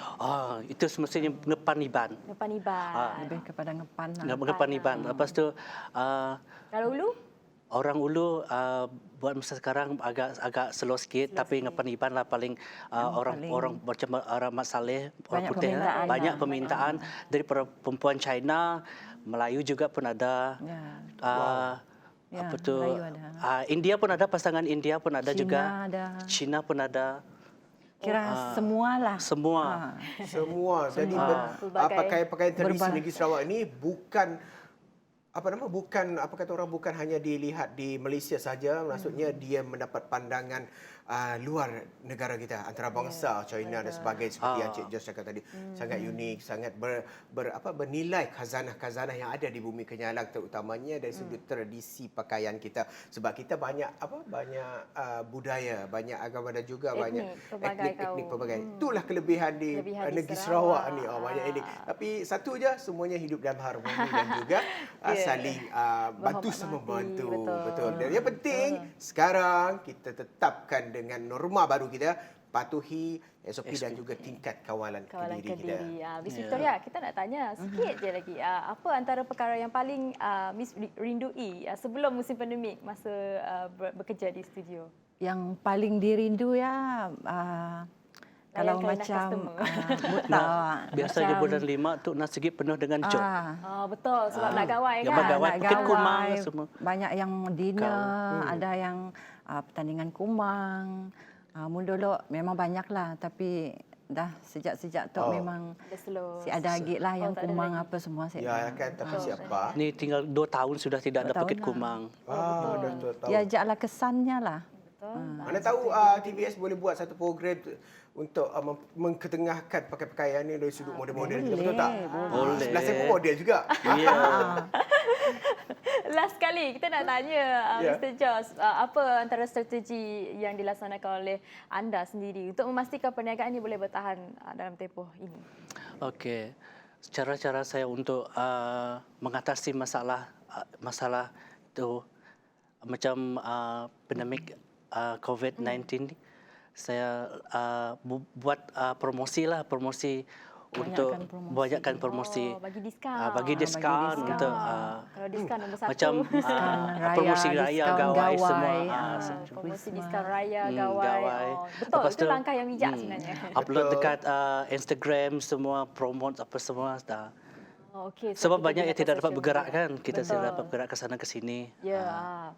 [SPEAKER 3] Itu semestinya ngepan iban.
[SPEAKER 2] Ngepan iban.
[SPEAKER 4] Lebih kepada ngepan lah.
[SPEAKER 3] Ngepan iban. Lepas tu
[SPEAKER 2] Kalau ulu?
[SPEAKER 3] orang ulu buat masa sekarang agak slow sikit, tapi ngepan iban lah paling orang macam orang Mat Saleh, orang
[SPEAKER 4] Banyak
[SPEAKER 3] putih
[SPEAKER 4] permintaan
[SPEAKER 3] banyak
[SPEAKER 4] lah.
[SPEAKER 3] permintaan daripada perempuan China, Melayu juga pun ada.
[SPEAKER 4] Ya. Ya,
[SPEAKER 3] Apa tu?
[SPEAKER 4] Melayu ada.
[SPEAKER 3] India pun ada, pasangan India pun ada
[SPEAKER 4] Cina
[SPEAKER 3] juga.
[SPEAKER 4] ada.
[SPEAKER 3] Cina pun ada.
[SPEAKER 4] Kira semualah.
[SPEAKER 3] Semua.
[SPEAKER 1] Semua. Jadi
[SPEAKER 2] Pelbagai.
[SPEAKER 1] pakaian-pakaian tradisi
[SPEAKER 4] Berbagai.
[SPEAKER 1] negeri Sarawak ini bukan bukan hanya dilihat di Malaysia saja, maksudnya dia mendapat pandangan luar negara kita, antarabangsa, China dan sebagainya, seperti yang Cik Jos cakap tadi. Sangat unik, sangat bernilai khazanah-khazanah yang ada di bumi Kenyalang, terutamanya dari sudut tradisi pakaian kita. Sebab kita banyak budaya, banyak agama dan juga
[SPEAKER 2] Etnik,
[SPEAKER 1] banyak
[SPEAKER 2] pelbagai
[SPEAKER 1] etnik
[SPEAKER 2] kaum.
[SPEAKER 1] pelbagai. Itulah kelebihan di
[SPEAKER 2] Kelebihan di
[SPEAKER 1] negeri
[SPEAKER 2] Sarawak.
[SPEAKER 1] Sarawak ni. Banyak ini. Tapi satu je, semuanya hidup dalam harmoni dan juga saling bantu sama bantu.
[SPEAKER 2] Betul.
[SPEAKER 1] Dan yang penting sekarang kita tetapkan dengan norma baru kita, patuhi SOP dan juga tingkat kawalan kediri kita.
[SPEAKER 2] Miss Victoria, kita nak tanya sikit je lagi. Apa antara perkara yang paling Miss rindui sebelum musim pandemik masa bekerja di studio?
[SPEAKER 4] Yang paling dirindu ya kalau
[SPEAKER 2] Layan
[SPEAKER 4] macam
[SPEAKER 2] customer.
[SPEAKER 3] Biasanya bulan 5 tu nasi gig penuh dengan job.
[SPEAKER 2] Betul, sebab nak gawai
[SPEAKER 3] Yang
[SPEAKER 2] kan.
[SPEAKER 3] bergawai,
[SPEAKER 4] nak
[SPEAKER 3] pakai
[SPEAKER 4] gawai,
[SPEAKER 3] kumang semua.
[SPEAKER 4] Banyak yang dinner, ada yang pertandingan kumang. Dulu memang banyaklah, tapi dah sejak tu memang
[SPEAKER 2] Ada slow.
[SPEAKER 4] ada lagi lah yang
[SPEAKER 2] tak ada
[SPEAKER 4] kumang
[SPEAKER 2] lagi.
[SPEAKER 4] apa semua saya.
[SPEAKER 1] Ya kan, tapi siapa?
[SPEAKER 3] Ni tinggal 2 tahun sudah tidak ada
[SPEAKER 4] 2
[SPEAKER 3] paket
[SPEAKER 4] tahun
[SPEAKER 3] kumang.
[SPEAKER 1] Dah tahu.
[SPEAKER 4] Diajaklah kesannya lah.
[SPEAKER 1] Mana tahu TVS boleh buat satu program untuk mengketengahkan pakaian ni dari sudut model-model. Betul tak?
[SPEAKER 3] Boleh.
[SPEAKER 1] Sebelah saya pun model juga.
[SPEAKER 3] Ya.
[SPEAKER 2] Last kali kita nak tanya
[SPEAKER 1] Ya.
[SPEAKER 2] Mr. Jos, apa antara strategi yang dilaksanakan oleh anda sendiri untuk memastikan perniagaan ini boleh bertahan dalam tempoh ini?
[SPEAKER 3] Okey. Cara-cara saya untuk mengatasi masalah itu macam pandemik COVID-19 ni, saya buat promosi untuk banyakkan promosi.
[SPEAKER 2] Bagi diskaun.
[SPEAKER 3] Bagi diskaun untuk
[SPEAKER 2] Kalau diskaun nombor satu.
[SPEAKER 3] macam
[SPEAKER 4] raya,
[SPEAKER 3] promosi raya,
[SPEAKER 4] diskaun
[SPEAKER 3] gawai
[SPEAKER 4] gawai,
[SPEAKER 3] semua.
[SPEAKER 2] Promosi diskaun raya,
[SPEAKER 3] gawai.
[SPEAKER 2] gawai. Betul,
[SPEAKER 3] Lepas
[SPEAKER 2] itu
[SPEAKER 3] tu,
[SPEAKER 2] langkah yang bijak sebenarnya.
[SPEAKER 3] Upload dekat Instagram semua, promote apa semua dah.
[SPEAKER 2] Okey, so
[SPEAKER 3] Sebab
[SPEAKER 2] kita
[SPEAKER 3] banyak yang
[SPEAKER 2] gunakan
[SPEAKER 3] tidak dapat
[SPEAKER 2] social
[SPEAKER 3] bergerak
[SPEAKER 2] media.
[SPEAKER 3] kan. Kita
[SPEAKER 2] Betul.
[SPEAKER 3] tidak dapat bergerak ke sana ke sini.
[SPEAKER 2] Ya,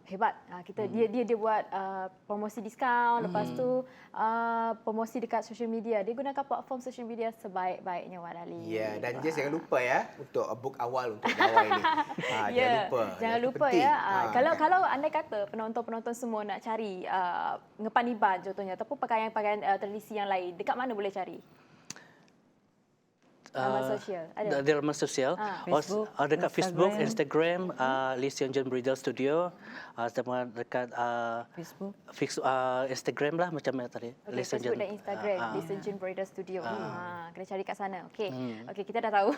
[SPEAKER 2] hebat. Kita dia buat promosi diskaun, lepas tu promosi dekat social media. Dia gunakan platform social media sebaik-baiknya, Wan Ali.
[SPEAKER 1] Ya, dan Jess jangan lupa ya untuk book awal untuk gawai ni. Jangan lupa.
[SPEAKER 2] Jangan
[SPEAKER 1] Itu
[SPEAKER 2] lupa
[SPEAKER 1] penting.
[SPEAKER 2] ya. Kalau anda kata penonton-penonton semua nak cari ngepan iban contohnya ataupun pakaian-pakaian tradisi yang lain, dekat mana boleh cari? Laman sosial ada.
[SPEAKER 3] Di laman sosial.
[SPEAKER 4] Facebook,
[SPEAKER 3] Dekat Facebook,
[SPEAKER 4] Instagram.
[SPEAKER 3] Instagram, Lee Seon Jun Bridal Studio. Sama dekat
[SPEAKER 4] Facebook.
[SPEAKER 3] Instagram lah macam yang tadi.
[SPEAKER 2] Okay, Facebook dan Instagram di Senjun Bridal Studio. Kena cari kat sana. Okey. Okey, kita dah tahu.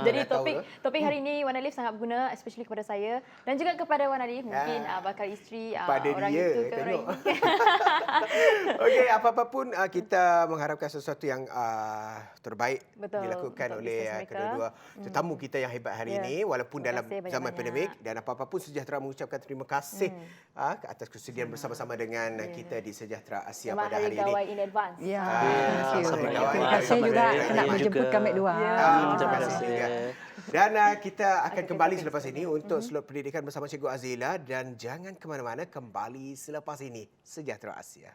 [SPEAKER 2] Jadi
[SPEAKER 1] Dah tahu
[SPEAKER 2] topik hari ini Wan Alif sangat berguna, especially kepada saya dan juga kepada Wan Alif, mungkin bakal isteri
[SPEAKER 1] Pada
[SPEAKER 2] orang
[SPEAKER 1] dia,
[SPEAKER 2] itu ke orang
[SPEAKER 1] tengok.
[SPEAKER 2] ini.
[SPEAKER 1] Okey, apa-apa pun kita mengharapkan sesuatu yang terbaik
[SPEAKER 2] Betul,
[SPEAKER 1] dilakukan
[SPEAKER 2] untuk
[SPEAKER 1] oleh
[SPEAKER 2] bisnes mereka.
[SPEAKER 1] kedua-dua tetamu kita yang hebat hari
[SPEAKER 2] Ya.
[SPEAKER 1] ini walaupun
[SPEAKER 2] Terima
[SPEAKER 1] dalam
[SPEAKER 2] kasih
[SPEAKER 1] zaman
[SPEAKER 2] banyak-banyak.
[SPEAKER 1] pandemik, dan apa-apa pun Sejahtera mengucapkan terima kasih atas kesediaan bersama-sama dengan kita di Sejahtera Asia
[SPEAKER 2] Selamat
[SPEAKER 1] pada
[SPEAKER 2] hari
[SPEAKER 1] hari ini.
[SPEAKER 2] gawai in advance.
[SPEAKER 4] Ya,
[SPEAKER 1] Ah,
[SPEAKER 4] thank you.
[SPEAKER 1] sama-sama kawan.
[SPEAKER 4] Terima kasih
[SPEAKER 1] Sama-sama
[SPEAKER 4] juga
[SPEAKER 1] dengan
[SPEAKER 4] nak
[SPEAKER 1] Ayu
[SPEAKER 4] menjemput
[SPEAKER 3] juga.
[SPEAKER 4] kami dua.
[SPEAKER 2] Ya.
[SPEAKER 1] Terima kasih
[SPEAKER 3] kasih.
[SPEAKER 1] juga. Dan kita akan
[SPEAKER 2] Ada
[SPEAKER 1] kembali
[SPEAKER 2] topik
[SPEAKER 1] selepas ini
[SPEAKER 2] sekali.
[SPEAKER 1] untuk slot pendidikan bersama Cikgu Azila, dan jangan ke mana-mana, kembali selepas ini Sejahtera Asia.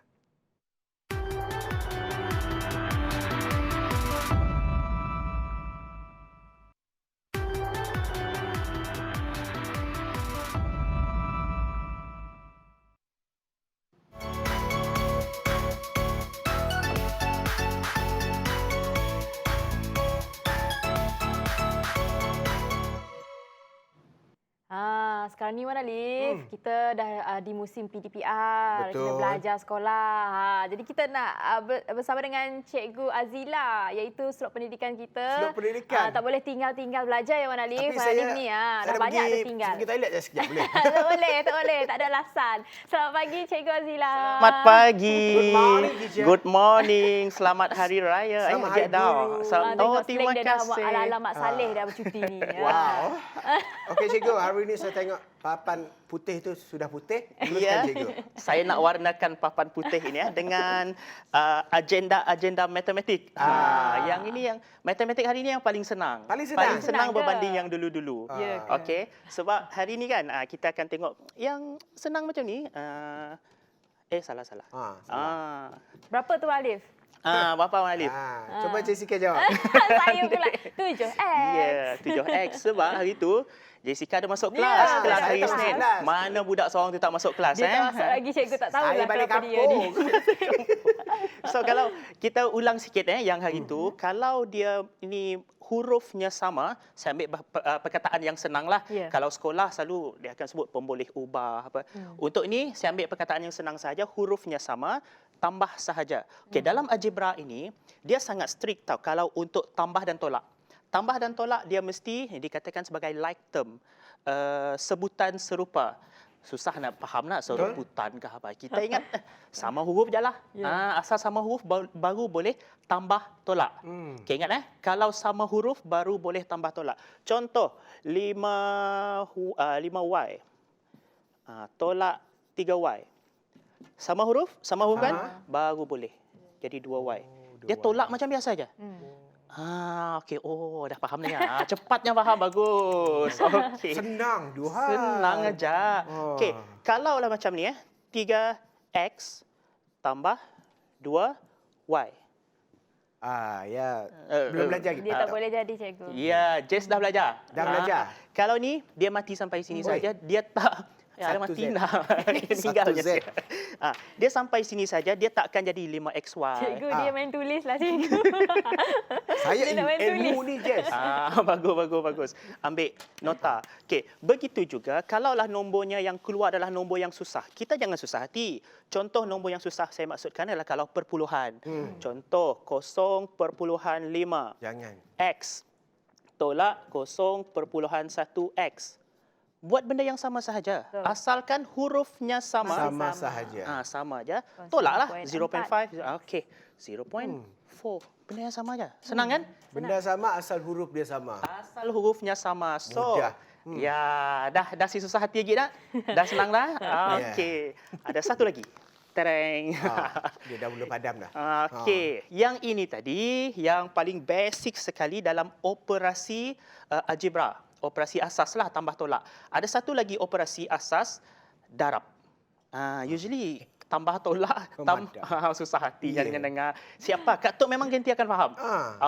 [SPEAKER 2] Sekarang ni Wan Alif, kita dah di musim PDPR, kita
[SPEAKER 1] Betul.
[SPEAKER 2] belajar sekolah. Jadi kita nak bersama dengan Cikgu Azila, iaitu slot pendidikan kita.
[SPEAKER 1] Slot pendidikan.
[SPEAKER 2] Tak boleh tinggal-tinggal belajar ya Wan Alif. Wan Alif ni dah
[SPEAKER 1] nak
[SPEAKER 2] banyak
[SPEAKER 1] pergi
[SPEAKER 2] ada tinggal.
[SPEAKER 1] pergi toilet je sekejap boleh?
[SPEAKER 2] tak boleh, tak ada alasan. Selamat pagi Cikgu Azila.
[SPEAKER 5] Selamat pagi.
[SPEAKER 1] Good morning, teacher.
[SPEAKER 5] Good morning. Selamat Hari Raya.
[SPEAKER 1] Selamat
[SPEAKER 5] Ajak
[SPEAKER 1] Hari
[SPEAKER 5] dah.
[SPEAKER 1] Guru.
[SPEAKER 2] Tengok
[SPEAKER 5] terima
[SPEAKER 2] slang dia dah
[SPEAKER 5] kasih.
[SPEAKER 2] ala-ala Mak Saleh dah bercuti ni.
[SPEAKER 1] Wow. Okey Cikgu, hari ini saya tengok papan putih tu sudah putih. Teruskan
[SPEAKER 5] Ya,
[SPEAKER 1] Cikgu.
[SPEAKER 5] saya nak warnakan papan putih ini dengan agenda matematik. Yang ini yang matematik hari ini yang paling senang.
[SPEAKER 1] Paling senang?
[SPEAKER 2] Senang ke?
[SPEAKER 5] berbanding yang dulu-dulu.
[SPEAKER 2] Ya ke?
[SPEAKER 5] Okey, sebab hari ini kan kita akan tengok yang senang macam ni. Salah.
[SPEAKER 1] Salah.
[SPEAKER 2] Berapa tu Alif?
[SPEAKER 5] Bapa Wan Alif.
[SPEAKER 1] Cuba Jessica jawab.
[SPEAKER 2] Saya pula 7X.
[SPEAKER 5] Ya, 7X sebab hari tu Jessica ada masuk
[SPEAKER 2] Ya,
[SPEAKER 5] kelas, kelas
[SPEAKER 1] saya
[SPEAKER 5] hari
[SPEAKER 1] tak masuk
[SPEAKER 5] Isnin.
[SPEAKER 1] kelas.
[SPEAKER 5] Mana budak seorang tu tak masuk kelas
[SPEAKER 2] Dia tak masuk lagi, cikgu tak tahu
[SPEAKER 1] Saya
[SPEAKER 2] lah
[SPEAKER 1] balik
[SPEAKER 2] kenapa dia ni.
[SPEAKER 1] kampung.
[SPEAKER 5] So kalau kita ulang sikit yang hari tu, kalau dia ini hurufnya sama, saya ambil perkataan yang senang lah.
[SPEAKER 2] Ya.
[SPEAKER 5] Kalau sekolah selalu dia akan sebut pemboleh ubah apa. Untuk ini saya ambil perkataan yang senang saja, hurufnya sama, tambah sahaja. Okey, dalam algebra ini dia sangat strict tau kalau untuk tambah dan tolak. Tambah dan tolak dia mesti dikatakan sebagai like term, sebutan serupa. Susah nak faham nak seruputan ke apa. Kita ingat sama huruf je lah. Asal sama huruf baru boleh tambah tolak. Okay, ingat kalau sama huruf baru boleh tambah tolak. Contoh 5Y tolak 3Y. Sama huruf kan baru boleh jadi 2Y. Dia tolak macam biasa aja. Okey. Oh, dah faham ni. Cepatnya faham. Bagus. Okey.
[SPEAKER 1] Senang, dua hal.
[SPEAKER 5] Senang aja. Okey, kalaulah macam ni 3X tambah 2Y.
[SPEAKER 1] Ya. Belum belajar
[SPEAKER 2] Dia tak boleh jadi cikgu.
[SPEAKER 5] Ya, Jess dah belajar.
[SPEAKER 1] Dah belajar.
[SPEAKER 5] Kalau ni dia mati sampai sini saja, dia tak ada
[SPEAKER 1] Satu
[SPEAKER 5] mati
[SPEAKER 1] Z.
[SPEAKER 5] dah. Tinggal
[SPEAKER 1] Satu
[SPEAKER 5] je.
[SPEAKER 1] Z.
[SPEAKER 5] Dia sampai sini saja, dia tak akan jadi 5XY.
[SPEAKER 2] Cikgu dia main tulis lah cikgu.
[SPEAKER 1] Saya
[SPEAKER 2] Dia nak main
[SPEAKER 1] ilmu ni, Jess.
[SPEAKER 5] Bagus. Ambil nota. Okey, begitu juga kalaulah nombornya yang keluar adalah nombor yang susah. Kita jangan susah hati. Contoh nombor yang susah saya maksudkan adalah kalau perpuluhan. Contoh 0.5.
[SPEAKER 1] Jangan.
[SPEAKER 5] X tolak 0.1X. Buat benda yang sama sahaja.
[SPEAKER 2] Betul.
[SPEAKER 5] Asalkan hurufnya sama.
[SPEAKER 1] Sama sahaja.
[SPEAKER 5] Sama aja. Tolaklah
[SPEAKER 2] 0.4.
[SPEAKER 5] 0.5. Okey. 0.4. Benda yang sama aja. Senang kan?
[SPEAKER 1] Benda sama asal huruf dia sama.
[SPEAKER 5] Asal hurufnya sama. So,
[SPEAKER 1] Mudah.
[SPEAKER 5] ya dah si susah hati lagi dah. Dah senang dah. Okey. Ada satu lagi. Tereng.
[SPEAKER 1] Dia dah mula padam dah.
[SPEAKER 5] Okey, yang ini tadi yang paling basic sekali dalam operasi algebra. Operasi asas lah tambah tolak. Ada satu lagi operasi asas darab. Usually tambah tolak susah hati jangan dengar. Siapa? Kak Tok memang ganti akan faham.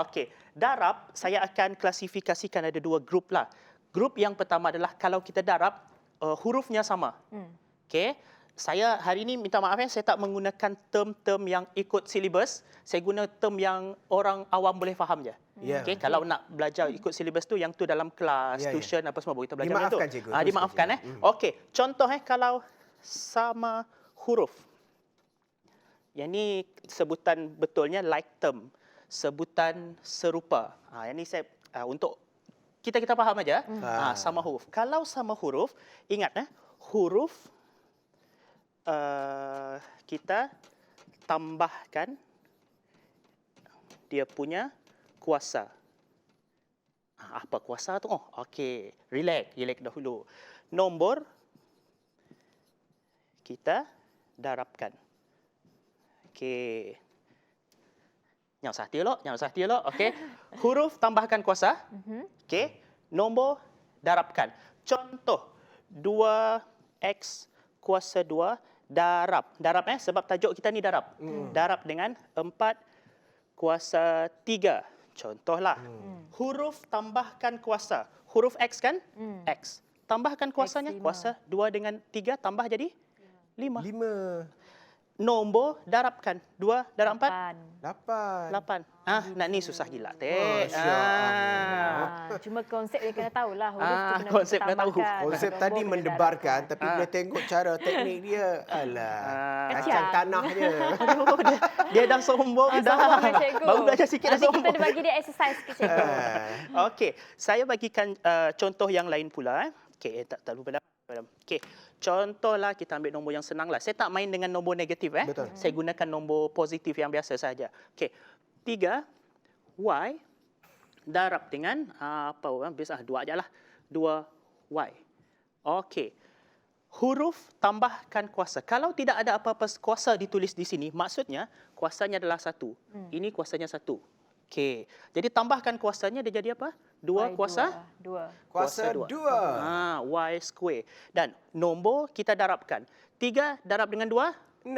[SPEAKER 5] Okey, darab saya akan klasifikasikan ada dua grup lah. Grup yang pertama adalah kalau kita darab hurufnya sama. Okey. Saya hari ini minta maaf saya tak menggunakan term-term yang ikut silibus. Saya guna term yang orang awam boleh faham je. Okey, kalau nak belajar ikut silibus tu yang tu dalam kelas, tuition apa semua baru kita belajar macam tu.
[SPEAKER 1] Dimaafkan, cikgu.
[SPEAKER 5] Dimaafkan Okey, contoh kalau sama huruf. Yang ni sebutan betulnya like term, sebutan serupa. Yang ni saya untuk kita faham aja. Sama huruf. Kalau sama huruf, ingat huruf kita tambahkan dia punya kuasa. Apa kuasa tu? Oh, okey. Relax dahulu. Nombor kita darabkan. Okey. Yang satu lo, okey. Huruf tambahkan kuasa. Okey. Nombor darabkan. Contoh 2x kuasa 2 darab. Darab sebab tajuk kita ni darab. Darab dengan 4 kuasa 3. Contohlah. Huruf tambahkan kuasa. Huruf X kan? X. Tambahkan kuasanya.
[SPEAKER 2] X, 5.
[SPEAKER 5] Kuasa 2 dengan 3 tambah jadi 5.
[SPEAKER 1] 5,
[SPEAKER 5] Nombor darabkan. 2 darab 4?
[SPEAKER 1] 8.
[SPEAKER 5] 8. Nak ni susah gila.
[SPEAKER 1] Masya Allah.
[SPEAKER 2] Cuma konsep dia kena tahulah. Huruf tu kena
[SPEAKER 5] konsep kena tahu.
[SPEAKER 2] tambahkan,
[SPEAKER 1] Konsep
[SPEAKER 2] nombor
[SPEAKER 1] tadi
[SPEAKER 2] kena
[SPEAKER 1] mendebarkan,
[SPEAKER 2] darabkan.
[SPEAKER 1] tapi bila tengok cara teknik dia, alah, kacang
[SPEAKER 2] Kacang.
[SPEAKER 1] tanah je.
[SPEAKER 5] Aduh, dia dah sombong dah.
[SPEAKER 2] Sombong kan, cikgu?
[SPEAKER 5] Baru belajar sikit dah
[SPEAKER 2] Nanti
[SPEAKER 5] sombong.
[SPEAKER 2] kita bagi dia exercise sikit, cikgu.
[SPEAKER 5] Okey, saya bagikan contoh yang lain pula. Okey, tak lupa dah. Okey, contohlah kita ambil nombor yang senang lah. Saya tak main dengan nombor negatif.
[SPEAKER 1] Betul.
[SPEAKER 5] Saya gunakan nombor positif yang biasa saja. Okey, 3y darab dengan apa orang biasa 2 ajalah. 2y. Okey. Huruf tambahkan kuasa. Kalau tidak ada apa-apa kuasa ditulis di sini, maksudnya kuasanya adalah 1. Ini kuasanya 1. Okey. Jadi tambahkan kuasanya dia jadi apa? 2 kuasa
[SPEAKER 2] 2.
[SPEAKER 1] Kuasa 2.
[SPEAKER 5] y square. Dan nombor kita darabkan. 3 darab dengan 2?
[SPEAKER 1] 6.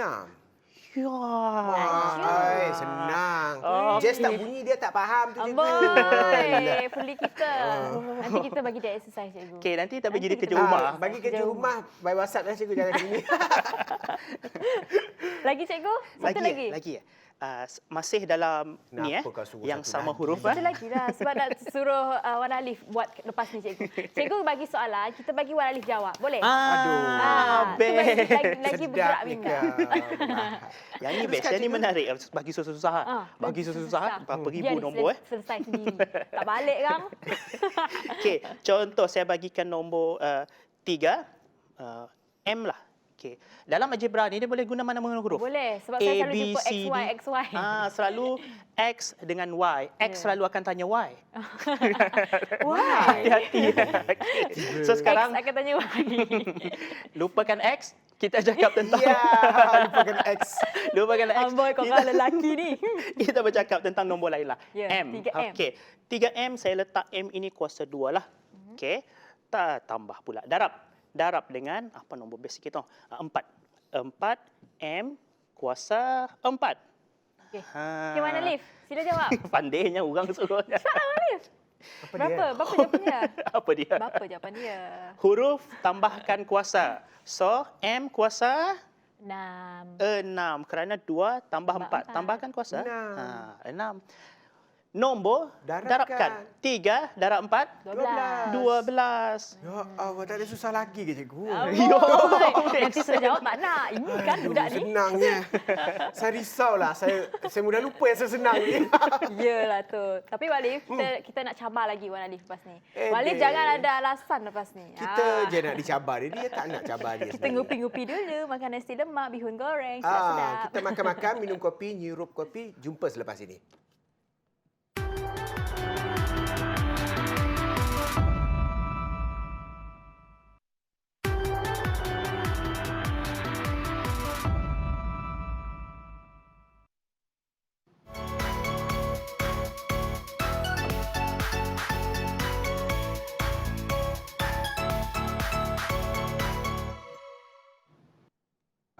[SPEAKER 5] Ya.
[SPEAKER 1] Wah, senang. Just tak bunyi dia tak faham tu je.
[SPEAKER 2] Amboi, puli kita. Nanti kita bagi dia exercise, cikgu.
[SPEAKER 5] Okey, nanti kita bagi dia
[SPEAKER 2] Nanti
[SPEAKER 5] kerja
[SPEAKER 2] kita
[SPEAKER 5] rumah.
[SPEAKER 1] Bagi kerja rumah, by WhatsApp dah cikgu, jangan sini.
[SPEAKER 2] Lagi, cikgu? Satu lagi?
[SPEAKER 5] Lagi. Masih dalam ni
[SPEAKER 1] Kenapa kau suruh
[SPEAKER 5] yang
[SPEAKER 1] satu
[SPEAKER 5] sama
[SPEAKER 1] lagi?
[SPEAKER 5] huruf.
[SPEAKER 2] Satu lagi lah. Sebab nak suruh Wan Alif buat lepas ni, cikgu. Cikgu bagi soalan, kita bagi Wan Alif jawab. Boleh?
[SPEAKER 1] Aduh.
[SPEAKER 2] Tu
[SPEAKER 5] Best.
[SPEAKER 2] lagi bergerak
[SPEAKER 1] ni
[SPEAKER 2] minda.
[SPEAKER 5] Yang ni best. Yang ni menarik. Bagi susah-susah. Bagi susah-susah. Berapa ribu
[SPEAKER 2] Biar
[SPEAKER 5] nombor.
[SPEAKER 2] selesai sendiri. Tak balik kan?
[SPEAKER 5] Okey, contoh saya bagikan nombor 3 M lah. Okey. Dalam algebra ni dia boleh guna mana-mana huruf.
[SPEAKER 2] Boleh. Sebab saya selalu jumpa
[SPEAKER 5] C, D.
[SPEAKER 2] XY.
[SPEAKER 5] Selalu X dengan Y. X selalu akan tanya Y.
[SPEAKER 2] Why?
[SPEAKER 5] Hati-hati. Okay. So sekarang
[SPEAKER 2] X akan tanya why.
[SPEAKER 5] lupakan X, kita cakap tentang
[SPEAKER 1] Ya, lupakan X.
[SPEAKER 5] lupakan X.
[SPEAKER 2] Amboi, kau kalah lelaki ni.
[SPEAKER 5] Kita bercakap tentang nombor lain lah.
[SPEAKER 2] Ya,
[SPEAKER 5] M.
[SPEAKER 2] 3M.
[SPEAKER 5] Okey. 3M saya letak M ini kuasa 2 lah. Okey. Tambah pula. Darab dengan apa nombor basic kita? 4. 4M kuasa 4.
[SPEAKER 2] Okey. Okey, Wan Alif, sila jawab.
[SPEAKER 5] Pandainya orang suruh.
[SPEAKER 2] Cepat Wan Alif. Berapa? Berapa jawapan dia?
[SPEAKER 5] Apa dia?
[SPEAKER 2] Berapa jawapan dia?
[SPEAKER 5] Huruf tambahkan kuasa. So, M kuasa
[SPEAKER 2] 6.
[SPEAKER 5] 6 kerana 2 tambah 4.
[SPEAKER 2] 4.
[SPEAKER 5] Tambahkan kuasa.
[SPEAKER 1] 6.
[SPEAKER 5] 6. Nombor
[SPEAKER 1] Darabkan.
[SPEAKER 5] darabkan. 3 darab 4. 12.
[SPEAKER 1] Ya Allah, tak ada susah lagi ke cikgu?
[SPEAKER 2] Amboi. Nanti sudah jawab tak nak. Ini kan budak ni.
[SPEAKER 1] Senangnya. Saya risaulah. Saya mudah lupa yang senang ni.
[SPEAKER 2] Yelah tu. Tapi Wan Alif, kita nak cabar lagi Wan Alif lepas ni. Wan Alif
[SPEAKER 1] Dek.
[SPEAKER 2] jangan ada alasan lepas ni.
[SPEAKER 1] Kita je nak dicabar dia. Dia tak nak cabar dia.
[SPEAKER 2] Kita
[SPEAKER 1] sebenarnya.
[SPEAKER 2] ngupi-ngupi dulu makan nasi lemak, bihun goreng, sedap-sedap.
[SPEAKER 1] Kita makan-makan, minum kopi, nyirup kopi. Jumpa selepas ini.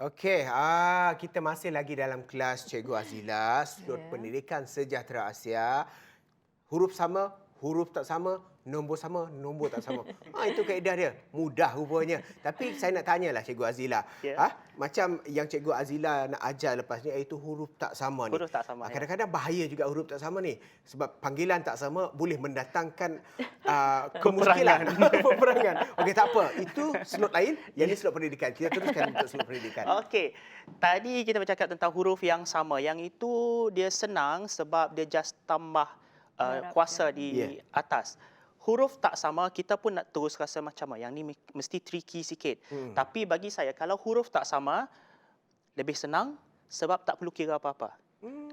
[SPEAKER 1] Okey, kita masih lagi dalam kelas Cikgu Azila, Sudut Pendidikan Sejahtera Asia. Huruf sama, huruf tak sama, nombor sama, nombor tak sama. Itu kaedah dia. Mudah rupanya. Tapi saya nak tanyalah Cikgu Azila. Macam yang Cikgu Azila nak ajar lepas ni, iaitu huruf tak sama ni.
[SPEAKER 5] Huruf tak sama,
[SPEAKER 1] Kadang-kadang bahaya juga huruf tak sama ni. Sebab panggilan tak sama boleh mendatangkan kemuskilan. Peperangan. Okey, tak apa. Itu slot lain. Yang ni slot pendidikan. Kita teruskan untuk slot pendidikan.
[SPEAKER 5] Okey. Tadi kita bercakap tentang huruf yang sama. Yang itu dia senang sebab dia just tambah kuasa di atas. Huruf tak sama, kita pun nak terus rasa macam yang ni mesti tricky sikit. Tapi bagi saya, kalau huruf tak sama, lebih senang sebab tak perlu kira apa-apa.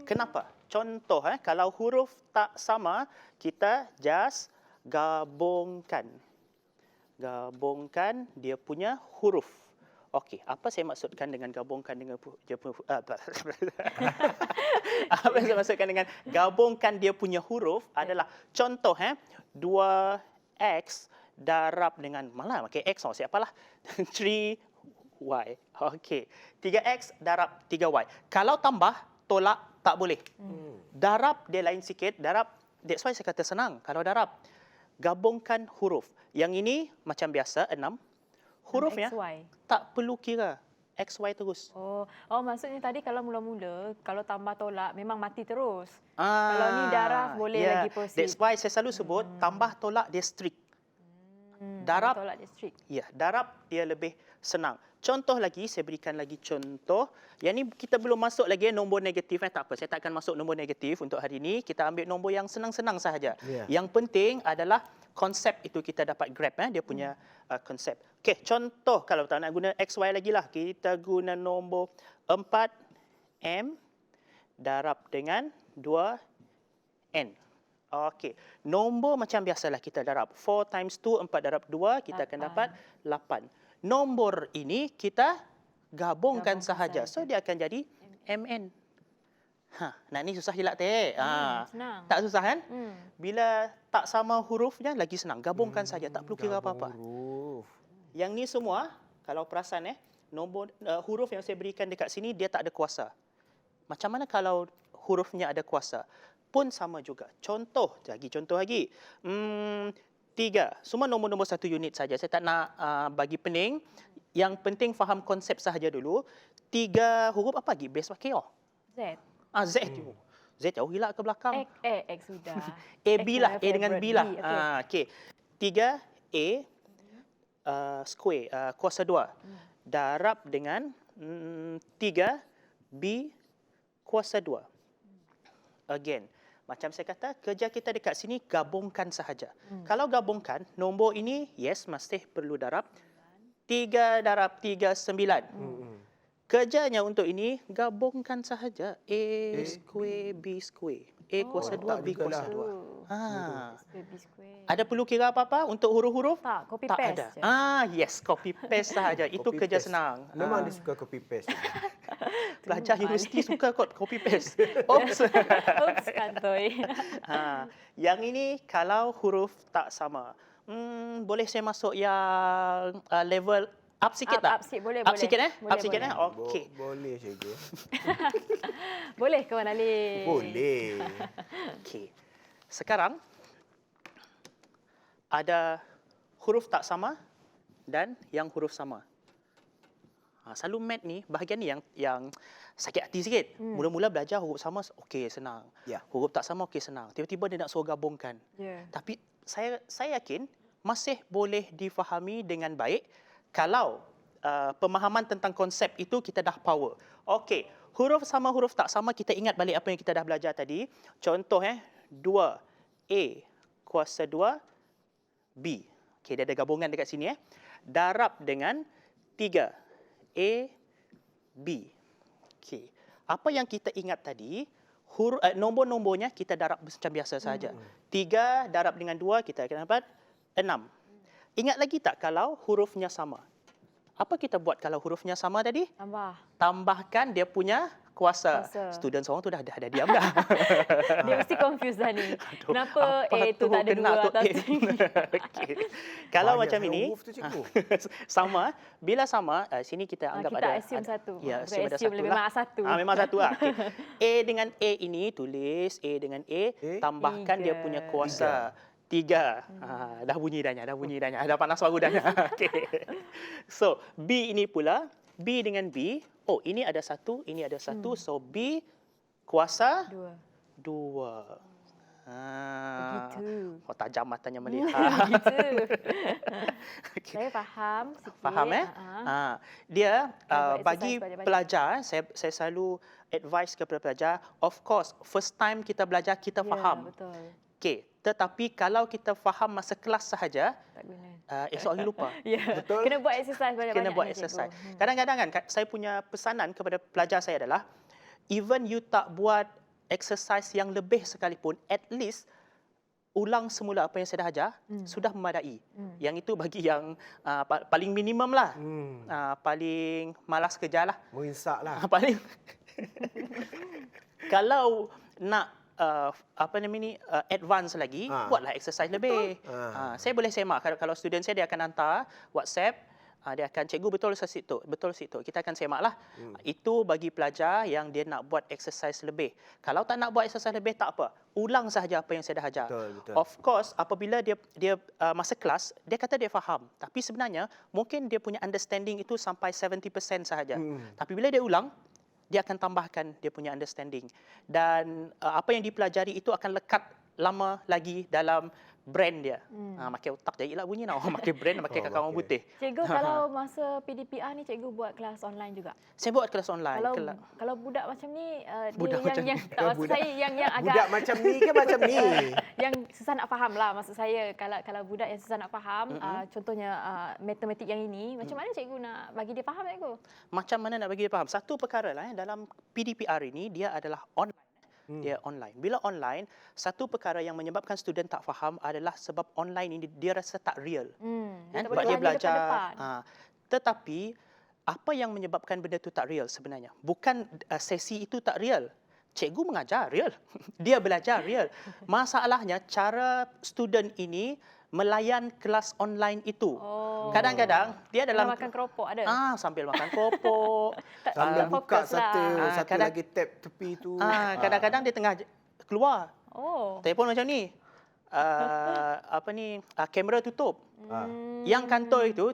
[SPEAKER 5] Kenapa? Contoh, kalau huruf tak sama, kita just gabungkan. Gabungkan dia punya huruf. Okey, apa saya maksudkan dengan gabungkan dengan apa yang saya maksudkan dengan gabungkan dia punya huruf adalah contoh 2x darab dengan malah pakai x siapalah 3y. Okey. 3x darab 3y. Kalau tambah tolak tak boleh. Darab dia lain sikit, darab that's why saya kata senang kalau darab. Gabungkan huruf. Yang ini macam biasa 6. Hurufnya
[SPEAKER 2] XY.
[SPEAKER 5] tak perlu kira. XY terus.
[SPEAKER 2] Oh, maksudnya tadi kalau mula-mula, kalau tambah tolak memang mati terus. Kalau ni darab boleh lagi proceed.
[SPEAKER 5] That's why saya selalu sebut tambah tolak dia strict. Darab,
[SPEAKER 2] Tolak distrik.
[SPEAKER 5] ya, darab dia lebih senang. Contoh lagi, saya berikan lagi contoh. Yang ni kita belum masuk lagi nombor negatif. Tak apa, saya tak akan masuk nombor negatif untuk hari ini. Kita ambil nombor yang senang-senang sahaja.
[SPEAKER 1] Yeah.
[SPEAKER 5] Yang penting adalah konsep itu kita dapat grab. Dia punya konsep. Okey, contoh kalau tak nak guna XY lagi lah. Kita guna nombor 4M darab dengan 2N. Okey, nombor macam biasalah kita darab. 4 times 2, 4 darab 2, kita akan dapat 8. Nombor ini kita gabungkan sahaja. So, dia akan jadi MN. Nak ni susah je lah, Teh.
[SPEAKER 2] Senang.
[SPEAKER 5] Tak susah kan? Bila tak sama hurufnya, lagi senang. Gabungkan saja, tak perlu kira apa-apa.
[SPEAKER 1] Huruf.
[SPEAKER 5] Yang ni semua, kalau perasan nombor huruf yang saya berikan dekat sini, dia tak ada kuasa. Macam mana kalau hurufnya ada kuasa? Pun sama juga. Contoh lagi. 3. Semua nombor-nombor 1 unit saja. Saya tak nak bagi pening. Yang penting faham konsep sahaja dulu. 3 huruf apa lagi? Base pakai
[SPEAKER 2] Z.
[SPEAKER 5] Z tu. Z jauh hilang ke belakang.
[SPEAKER 2] X sudah.
[SPEAKER 5] A, B lah. A dengan B lah.
[SPEAKER 2] Okey.
[SPEAKER 5] Okey. 3 A square, kuasa 2. Darab dengan 3 B kuasa 2. Again, macam saya kata, kerja kita dekat sini gabungkan sahaja. Kalau gabungkan, nombor ini, yes, masih perlu darab. 3 darab 3, 9. Kerjanya untuk ini, gabungkan sahaja. A square, B square. A kuasa 2, B kuasa 2.
[SPEAKER 2] B square.
[SPEAKER 5] Ada perlu kira apa-apa untuk huruf-huruf?
[SPEAKER 2] Tak, copy
[SPEAKER 5] Tak
[SPEAKER 2] paste
[SPEAKER 5] ada.
[SPEAKER 2] je.
[SPEAKER 5] Yes, copy paste sahaja. Itu
[SPEAKER 1] Copy
[SPEAKER 5] kerja
[SPEAKER 1] paste.
[SPEAKER 5] senang.
[SPEAKER 1] Memang dia suka copy paste.
[SPEAKER 5] Pelajar universiti suka kot copy paste. Oops.
[SPEAKER 2] Oops, kantoi.
[SPEAKER 5] Yang ini kalau huruf tak sama. Boleh saya masuk yang level up sikit tak?
[SPEAKER 2] Up sikit, boleh.
[SPEAKER 5] Up sikit
[SPEAKER 2] Boleh,
[SPEAKER 5] Up sikit
[SPEAKER 2] boleh.
[SPEAKER 5] Okey.
[SPEAKER 1] Boleh cikgu.
[SPEAKER 2] Boleh ke Wan Ali?
[SPEAKER 1] Boleh.
[SPEAKER 5] Okey. Sekarang ada huruf tak sama dan yang huruf sama. Selalu mat ni, bahagian ni yang sakit hati sikit. Mula-mula belajar huruf sama, okey, senang.
[SPEAKER 1] Ya.
[SPEAKER 5] Huruf tak sama, okey, senang. Tiba-tiba dia nak suruh gabungkan.
[SPEAKER 2] Ya.
[SPEAKER 5] Tapi saya yakin masih boleh difahami dengan baik kalau pemahaman tentang konsep itu kita dah power. Okey, huruf sama, huruf tak sama, kita ingat balik apa yang kita dah belajar tadi. Contoh 2A kuasa 2 B. Okey, dia ada gabungan dekat sini darab dengan 3A B. Okey. Apa yang kita ingat tadi, nombor-nombornya kita darab macam biasa saja. 3 darab dengan 2 kita akan dapat 6. Ingat lagi tak kalau hurufnya sama? Apa kita buat kalau hurufnya sama tadi?
[SPEAKER 2] Tambah.
[SPEAKER 5] Tambahkan dia punya kuasa.
[SPEAKER 2] Kuasa.
[SPEAKER 5] Student seorang tu dah diam dah.
[SPEAKER 2] Dia mesti confused dah ni. Kenapa
[SPEAKER 5] apa
[SPEAKER 2] A tu tak ada
[SPEAKER 5] kena
[SPEAKER 2] dua
[SPEAKER 5] tu
[SPEAKER 2] atas
[SPEAKER 5] A? Okey. Kalau
[SPEAKER 1] Banyak
[SPEAKER 5] macam
[SPEAKER 1] sangat
[SPEAKER 5] ini,
[SPEAKER 1] huruf tu, cikgu.
[SPEAKER 5] sama. Bila sama, sini kita anggap
[SPEAKER 2] kita
[SPEAKER 5] ada...
[SPEAKER 2] assume satu.
[SPEAKER 5] Ya,
[SPEAKER 2] Kita
[SPEAKER 5] assume ada
[SPEAKER 2] assume
[SPEAKER 5] satu
[SPEAKER 2] memang
[SPEAKER 5] lah.
[SPEAKER 2] satu.
[SPEAKER 5] Memang satu lah. Okay. A dengan A ini, tulis A dengan A, tambahkan dia punya kuasa. 3. Dah bunyi dahnya. Dah panas baru dahnya. Okay. So, B ini pula, B dengan B, ini ada satu, ini ada satu. So, B kuasa 2.
[SPEAKER 2] Begitu.
[SPEAKER 5] Tajam matanya melihat.
[SPEAKER 2] Begitu.
[SPEAKER 5] Okay.
[SPEAKER 2] Saya faham sikit.
[SPEAKER 5] Faham Dia
[SPEAKER 2] Buat
[SPEAKER 5] bagi
[SPEAKER 2] exercise banyak-banyak.
[SPEAKER 5] pelajar, saya selalu advise kepada pelajar, of course, first time kita belajar, kita
[SPEAKER 2] Ya,
[SPEAKER 5] faham.
[SPEAKER 2] betul.
[SPEAKER 5] Okey, tetapi kalau kita faham masa kelas sahaja,
[SPEAKER 2] Tak guna.
[SPEAKER 5] esok hari lupa.
[SPEAKER 2] Ya.
[SPEAKER 1] Betul.
[SPEAKER 2] Kena buat exercise banyak-banyak.
[SPEAKER 5] Kena buat
[SPEAKER 2] ni, cikgu.
[SPEAKER 5] exercise. Kadang-kadang kan saya punya pesanan kepada pelajar saya adalah even you tak buat exercise yang lebih sekalipun, at least ulang semula apa yang saya dah ajar, sudah memadai. Yang itu bagi yang paling minimum lah. Paling malas kerja lah.
[SPEAKER 1] Menginsak lah.
[SPEAKER 5] Paling kalau nak advance lagi, buatlah exercise lebih. Saya boleh semak kalau student saya dia akan hantar WhatsApp, dia akan cikgu betul situ. Kita akan semaklah. Itu bagi pelajar yang dia nak buat exercise lebih. Kalau tak nak buat exercise lebih tak apa. Ulang sahaja apa yang saya dah ajar.
[SPEAKER 1] Betul.
[SPEAKER 5] Of course, apabila dia masa kelas, dia kata dia faham. Tapi sebenarnya mungkin dia punya understanding itu sampai 70% sahaja. Tapi bila dia ulang, dia akan tambahkan dia punya understanding. Dan apa yang dipelajari itu akan lekat lama lagi dalam brand dia. Makai otak jadilah bunyi nak. Makai brand, makai kakao putih.
[SPEAKER 2] Cikgu, kalau masa PDPR ni cikgu buat kelas online juga?
[SPEAKER 5] Saya buat kelas online.
[SPEAKER 2] Kalau budak macam ni,
[SPEAKER 5] Budak macam
[SPEAKER 2] yang
[SPEAKER 5] ni.
[SPEAKER 2] tak maksud saya yang agak
[SPEAKER 1] Budak macam ni ke macam ni?
[SPEAKER 2] yang susah nak faham lah. Maksud saya kalau budak yang susah nak faham, contohnya matematik yang ini, macam mana cikgu nak bagi dia faham, cikgu?
[SPEAKER 5] Macam mana nak bagi dia faham? Satu perkara lah dalam PDPR ini, dia adalah online. Dia online. Bila online, satu perkara yang menyebabkan student tak faham adalah sebab online ini dia rasa tak real. Sebab dia belajar. Tetapi apa yang menyebabkan benda itu tak real sebenarnya? Bukan sesi itu tak real. Cikgu mengajar real. Dia belajar real. Masalahnya cara student ini melayan kelas online itu. Kadang-kadang dia dalam
[SPEAKER 2] makan keropok ada.
[SPEAKER 5] Sambil makan keropok,
[SPEAKER 1] Sambil buka
[SPEAKER 2] fokus lah.
[SPEAKER 1] satu lagi tab tepi tu.
[SPEAKER 5] kadang-kadang dia tengah keluar. Telefon macam ni. Kamera tutup. Yang kantor itu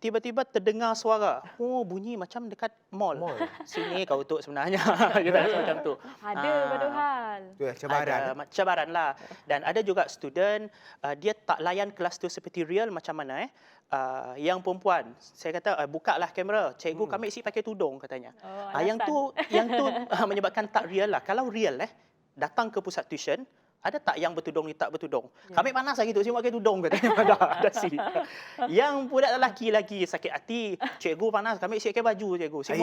[SPEAKER 5] tiba-tiba terdengar suara. Bunyi macam dekat mall. Sini kau tutup sebenarnya. Kita rasa macam tu.
[SPEAKER 2] Ada padahal.
[SPEAKER 1] Tu cabaran.
[SPEAKER 5] Ada cabaran lah. Dan ada juga student dia tak layan kelas tu seperti real macam mana yang perempuan. Saya kata bukalah kamera. Cikgu kami isi pakai tudung katanya. Yang tu menyebabkan tak real lah. Kalau real datang ke pusat tuition, ada tak yang bertudung ni tak bertudung? Kami panas lagi tu, saya pakai tudung katanya. Ada si. Yang budak lelaki lagi sakit hati. Cikgu panas, kami isi pakai baju cikgu. Saya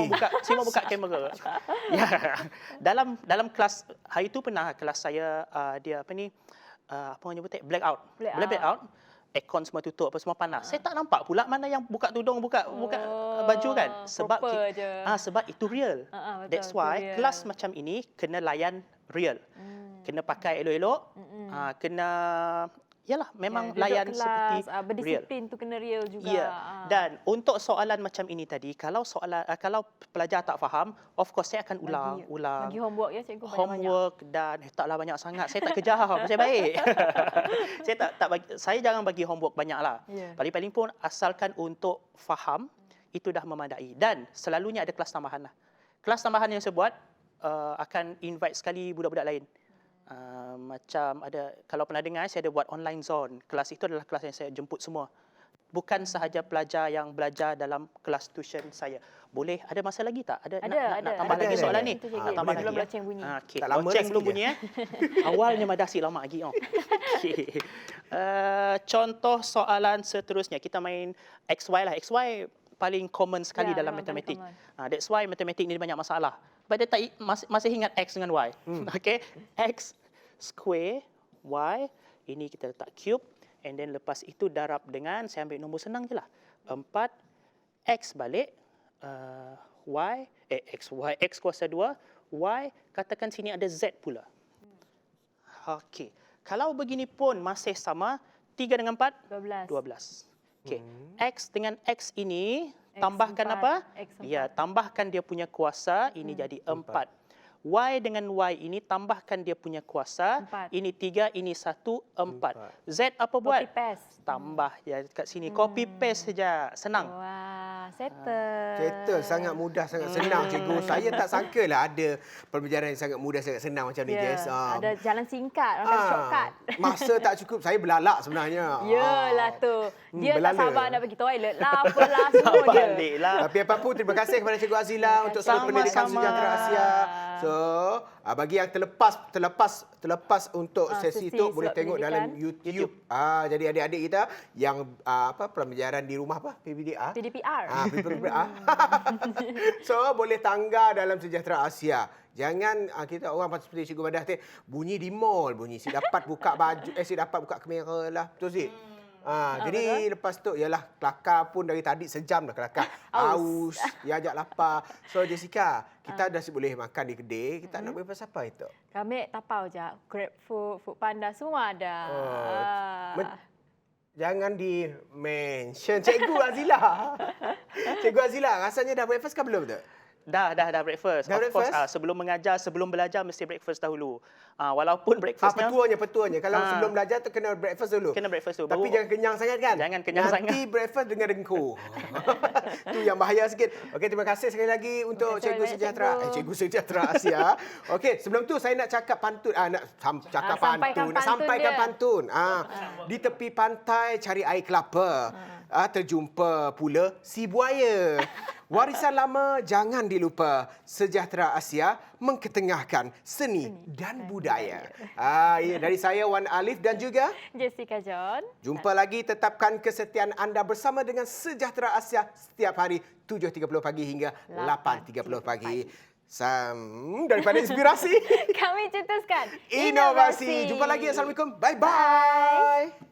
[SPEAKER 5] mau buka kamera. Ya. Dalam kelas hari itu pernah kelas saya dia apa orang nyebut blackout. Aircon semua tutup, apa semua panas. Saya tak nampak pula mana yang buka tudung, buka baju kan. Sebab itu real.
[SPEAKER 2] Betul,
[SPEAKER 5] That's why
[SPEAKER 2] real.
[SPEAKER 5] kelas macam ini kena layan real. Kena pakai elok-elok. Kena memang layan
[SPEAKER 2] kelas,
[SPEAKER 5] seperti
[SPEAKER 2] berdisiplin tu kena real juga.
[SPEAKER 5] Ya. Dan untuk soalan macam ini tadi, kalau pelajar tak faham, of course saya akan ulang.
[SPEAKER 2] Bagi homework ya cikgu banyak-banyak.
[SPEAKER 5] Homework dan taklah banyak sangat. Saya tak kejar, saya baik. Saya jangan bagi homework banyaklah. Paling-paling pun asalkan untuk faham itu dah memadai. Dan selalunya ada kelas tambahan lah. Kelas tambahan yang saya buat akan invite sekali budak-budak lain. Macam ada, kalau pernah dengar, saya ada buat online zone. Kelas itu adalah kelas yang saya jemput semua. Bukan sahaja pelajar yang belajar dalam kelas tuition saya. Boleh, ada masa lagi tak? Nak tambah lagi soalan ni? Tambah lagi.
[SPEAKER 2] Loceng bunyi.
[SPEAKER 1] Tak lama
[SPEAKER 5] Loceng
[SPEAKER 1] dah
[SPEAKER 5] belum
[SPEAKER 1] sikit
[SPEAKER 5] bunyi. Awalnya madasi lama lagi. Okay. Contoh soalan seterusnya. Kita main XY lah. XY paling common sekali dalam
[SPEAKER 2] memang
[SPEAKER 5] matematik.
[SPEAKER 2] paling
[SPEAKER 5] That's why matematik ni banyak masalah. But dia tak masih ingat X dengan Y. Okay? X square, Y, ini kita letak cube, and then lepas itu darab dengan, saya ambil nombor senang je lah, 4, X balik, X kuasa 2, Y, katakan sini ada Z pula. Okay. Kalau begini pun masih sama, 3 dengan 4? 12. Okay. X dengan X ini, tambahkan
[SPEAKER 2] 4,
[SPEAKER 5] apa?
[SPEAKER 2] X4.
[SPEAKER 5] Ya, tambahkan dia punya kuasa, ini jadi 4. Y dengan Y ini tambahkan dia punya kuasa.
[SPEAKER 2] 4.
[SPEAKER 5] Ini 3, ini 1, 4. Z apa buat?
[SPEAKER 2] Copy paste.
[SPEAKER 5] Tambah je kat sini. Copy paste saja. Senang.
[SPEAKER 2] Wah, settle.
[SPEAKER 1] Settle, sangat mudah, sangat senang cikgu. Saya tak sangka lah ada pembelajaran yang sangat mudah, sangat senang macam ni, Jess.
[SPEAKER 2] Ada jalan singkat, makan shortcut.
[SPEAKER 1] Masa tak cukup, saya belalak sebenarnya.
[SPEAKER 2] Yalah tu. Dia tak
[SPEAKER 1] belala.
[SPEAKER 2] sabar nak pergi toilet lah, apalah semua je.
[SPEAKER 5] Baliklah.
[SPEAKER 1] Tapi apapun, terima kasih kepada Cikgu Azila untuk seluruh pendidikan
[SPEAKER 5] Sama-sama.
[SPEAKER 1] sejahtera Asia. So, bagi yang terlepas untuk sesi itu boleh
[SPEAKER 2] esok
[SPEAKER 1] tengok
[SPEAKER 2] pendidikan.
[SPEAKER 1] dalam YouTube. Jadi adik-adik kita yang pembelajaran di rumah PBDR.
[SPEAKER 2] PDPR.
[SPEAKER 1] PDPR. So, boleh tangga dalam Sejahtera Asia. Jangan kita orang seperti Cikgu Badah bunyi di mall, bunyi si dapat buka baju, si dapat buka kamera lah. Betul sih? Jadi
[SPEAKER 2] betul.
[SPEAKER 1] lepas tu ialah kelakar pun dari tadi sejam dah kelakar. Aus, dia ajak lapar. So Jessica, kita dah boleh makan di kedai, kita nak breakfast apa itu?
[SPEAKER 2] Kami tapau je. Grab food, food panda semua ada.
[SPEAKER 1] Jangan di-mention. Cikgu Azila. Cikgu Azila, rasanya dah breakfast ke belum tu?
[SPEAKER 5] Dah breakfast.
[SPEAKER 1] Dah
[SPEAKER 5] Of course,
[SPEAKER 1] breakfast?
[SPEAKER 5] sebelum mengajar, sebelum belajar mesti breakfast dahulu. Walaupun breakfastnya
[SPEAKER 1] Petuanya. Kalau sebelum belajar tu kena breakfast dulu.
[SPEAKER 5] kena breakfast dulu.
[SPEAKER 1] Tapi jangan kenyang sangat kan?
[SPEAKER 5] Jangan kenyang
[SPEAKER 1] Nanti
[SPEAKER 5] sangat.
[SPEAKER 1] Nanti breakfast dengan dengkur. Tu yang bahaya sikit. Okey, terima kasih sekali lagi untuk Cikgu
[SPEAKER 2] banyak,
[SPEAKER 1] Sejahtera.
[SPEAKER 2] Cikgu.
[SPEAKER 1] Cikgu Sejahtera Asia. Okey, sebelum tu saya nak cakap pantun. Nak cakap
[SPEAKER 2] sampaikan
[SPEAKER 1] pantun. Nak
[SPEAKER 2] pantun
[SPEAKER 1] sampaikan
[SPEAKER 2] dia.
[SPEAKER 1] pantun. Di tepi pantai cari air kelapa. Terjumpa pula si buaya. Warisan lama jangan dilupa. Sejahtera Asia mengketengahkan seni dan budaya. Ya, dari saya Wan Alif dan juga
[SPEAKER 2] Jessica John.
[SPEAKER 1] jumpa lagi, tetapkan kesetiaan anda bersama dengan Sejahtera Asia setiap hari 7.30 pagi hingga 8.30 pagi. Daripada inspirasi,
[SPEAKER 2] Kami cetuskan
[SPEAKER 1] inovasi. Jumpa lagi. Assalamualaikum. Bye-bye.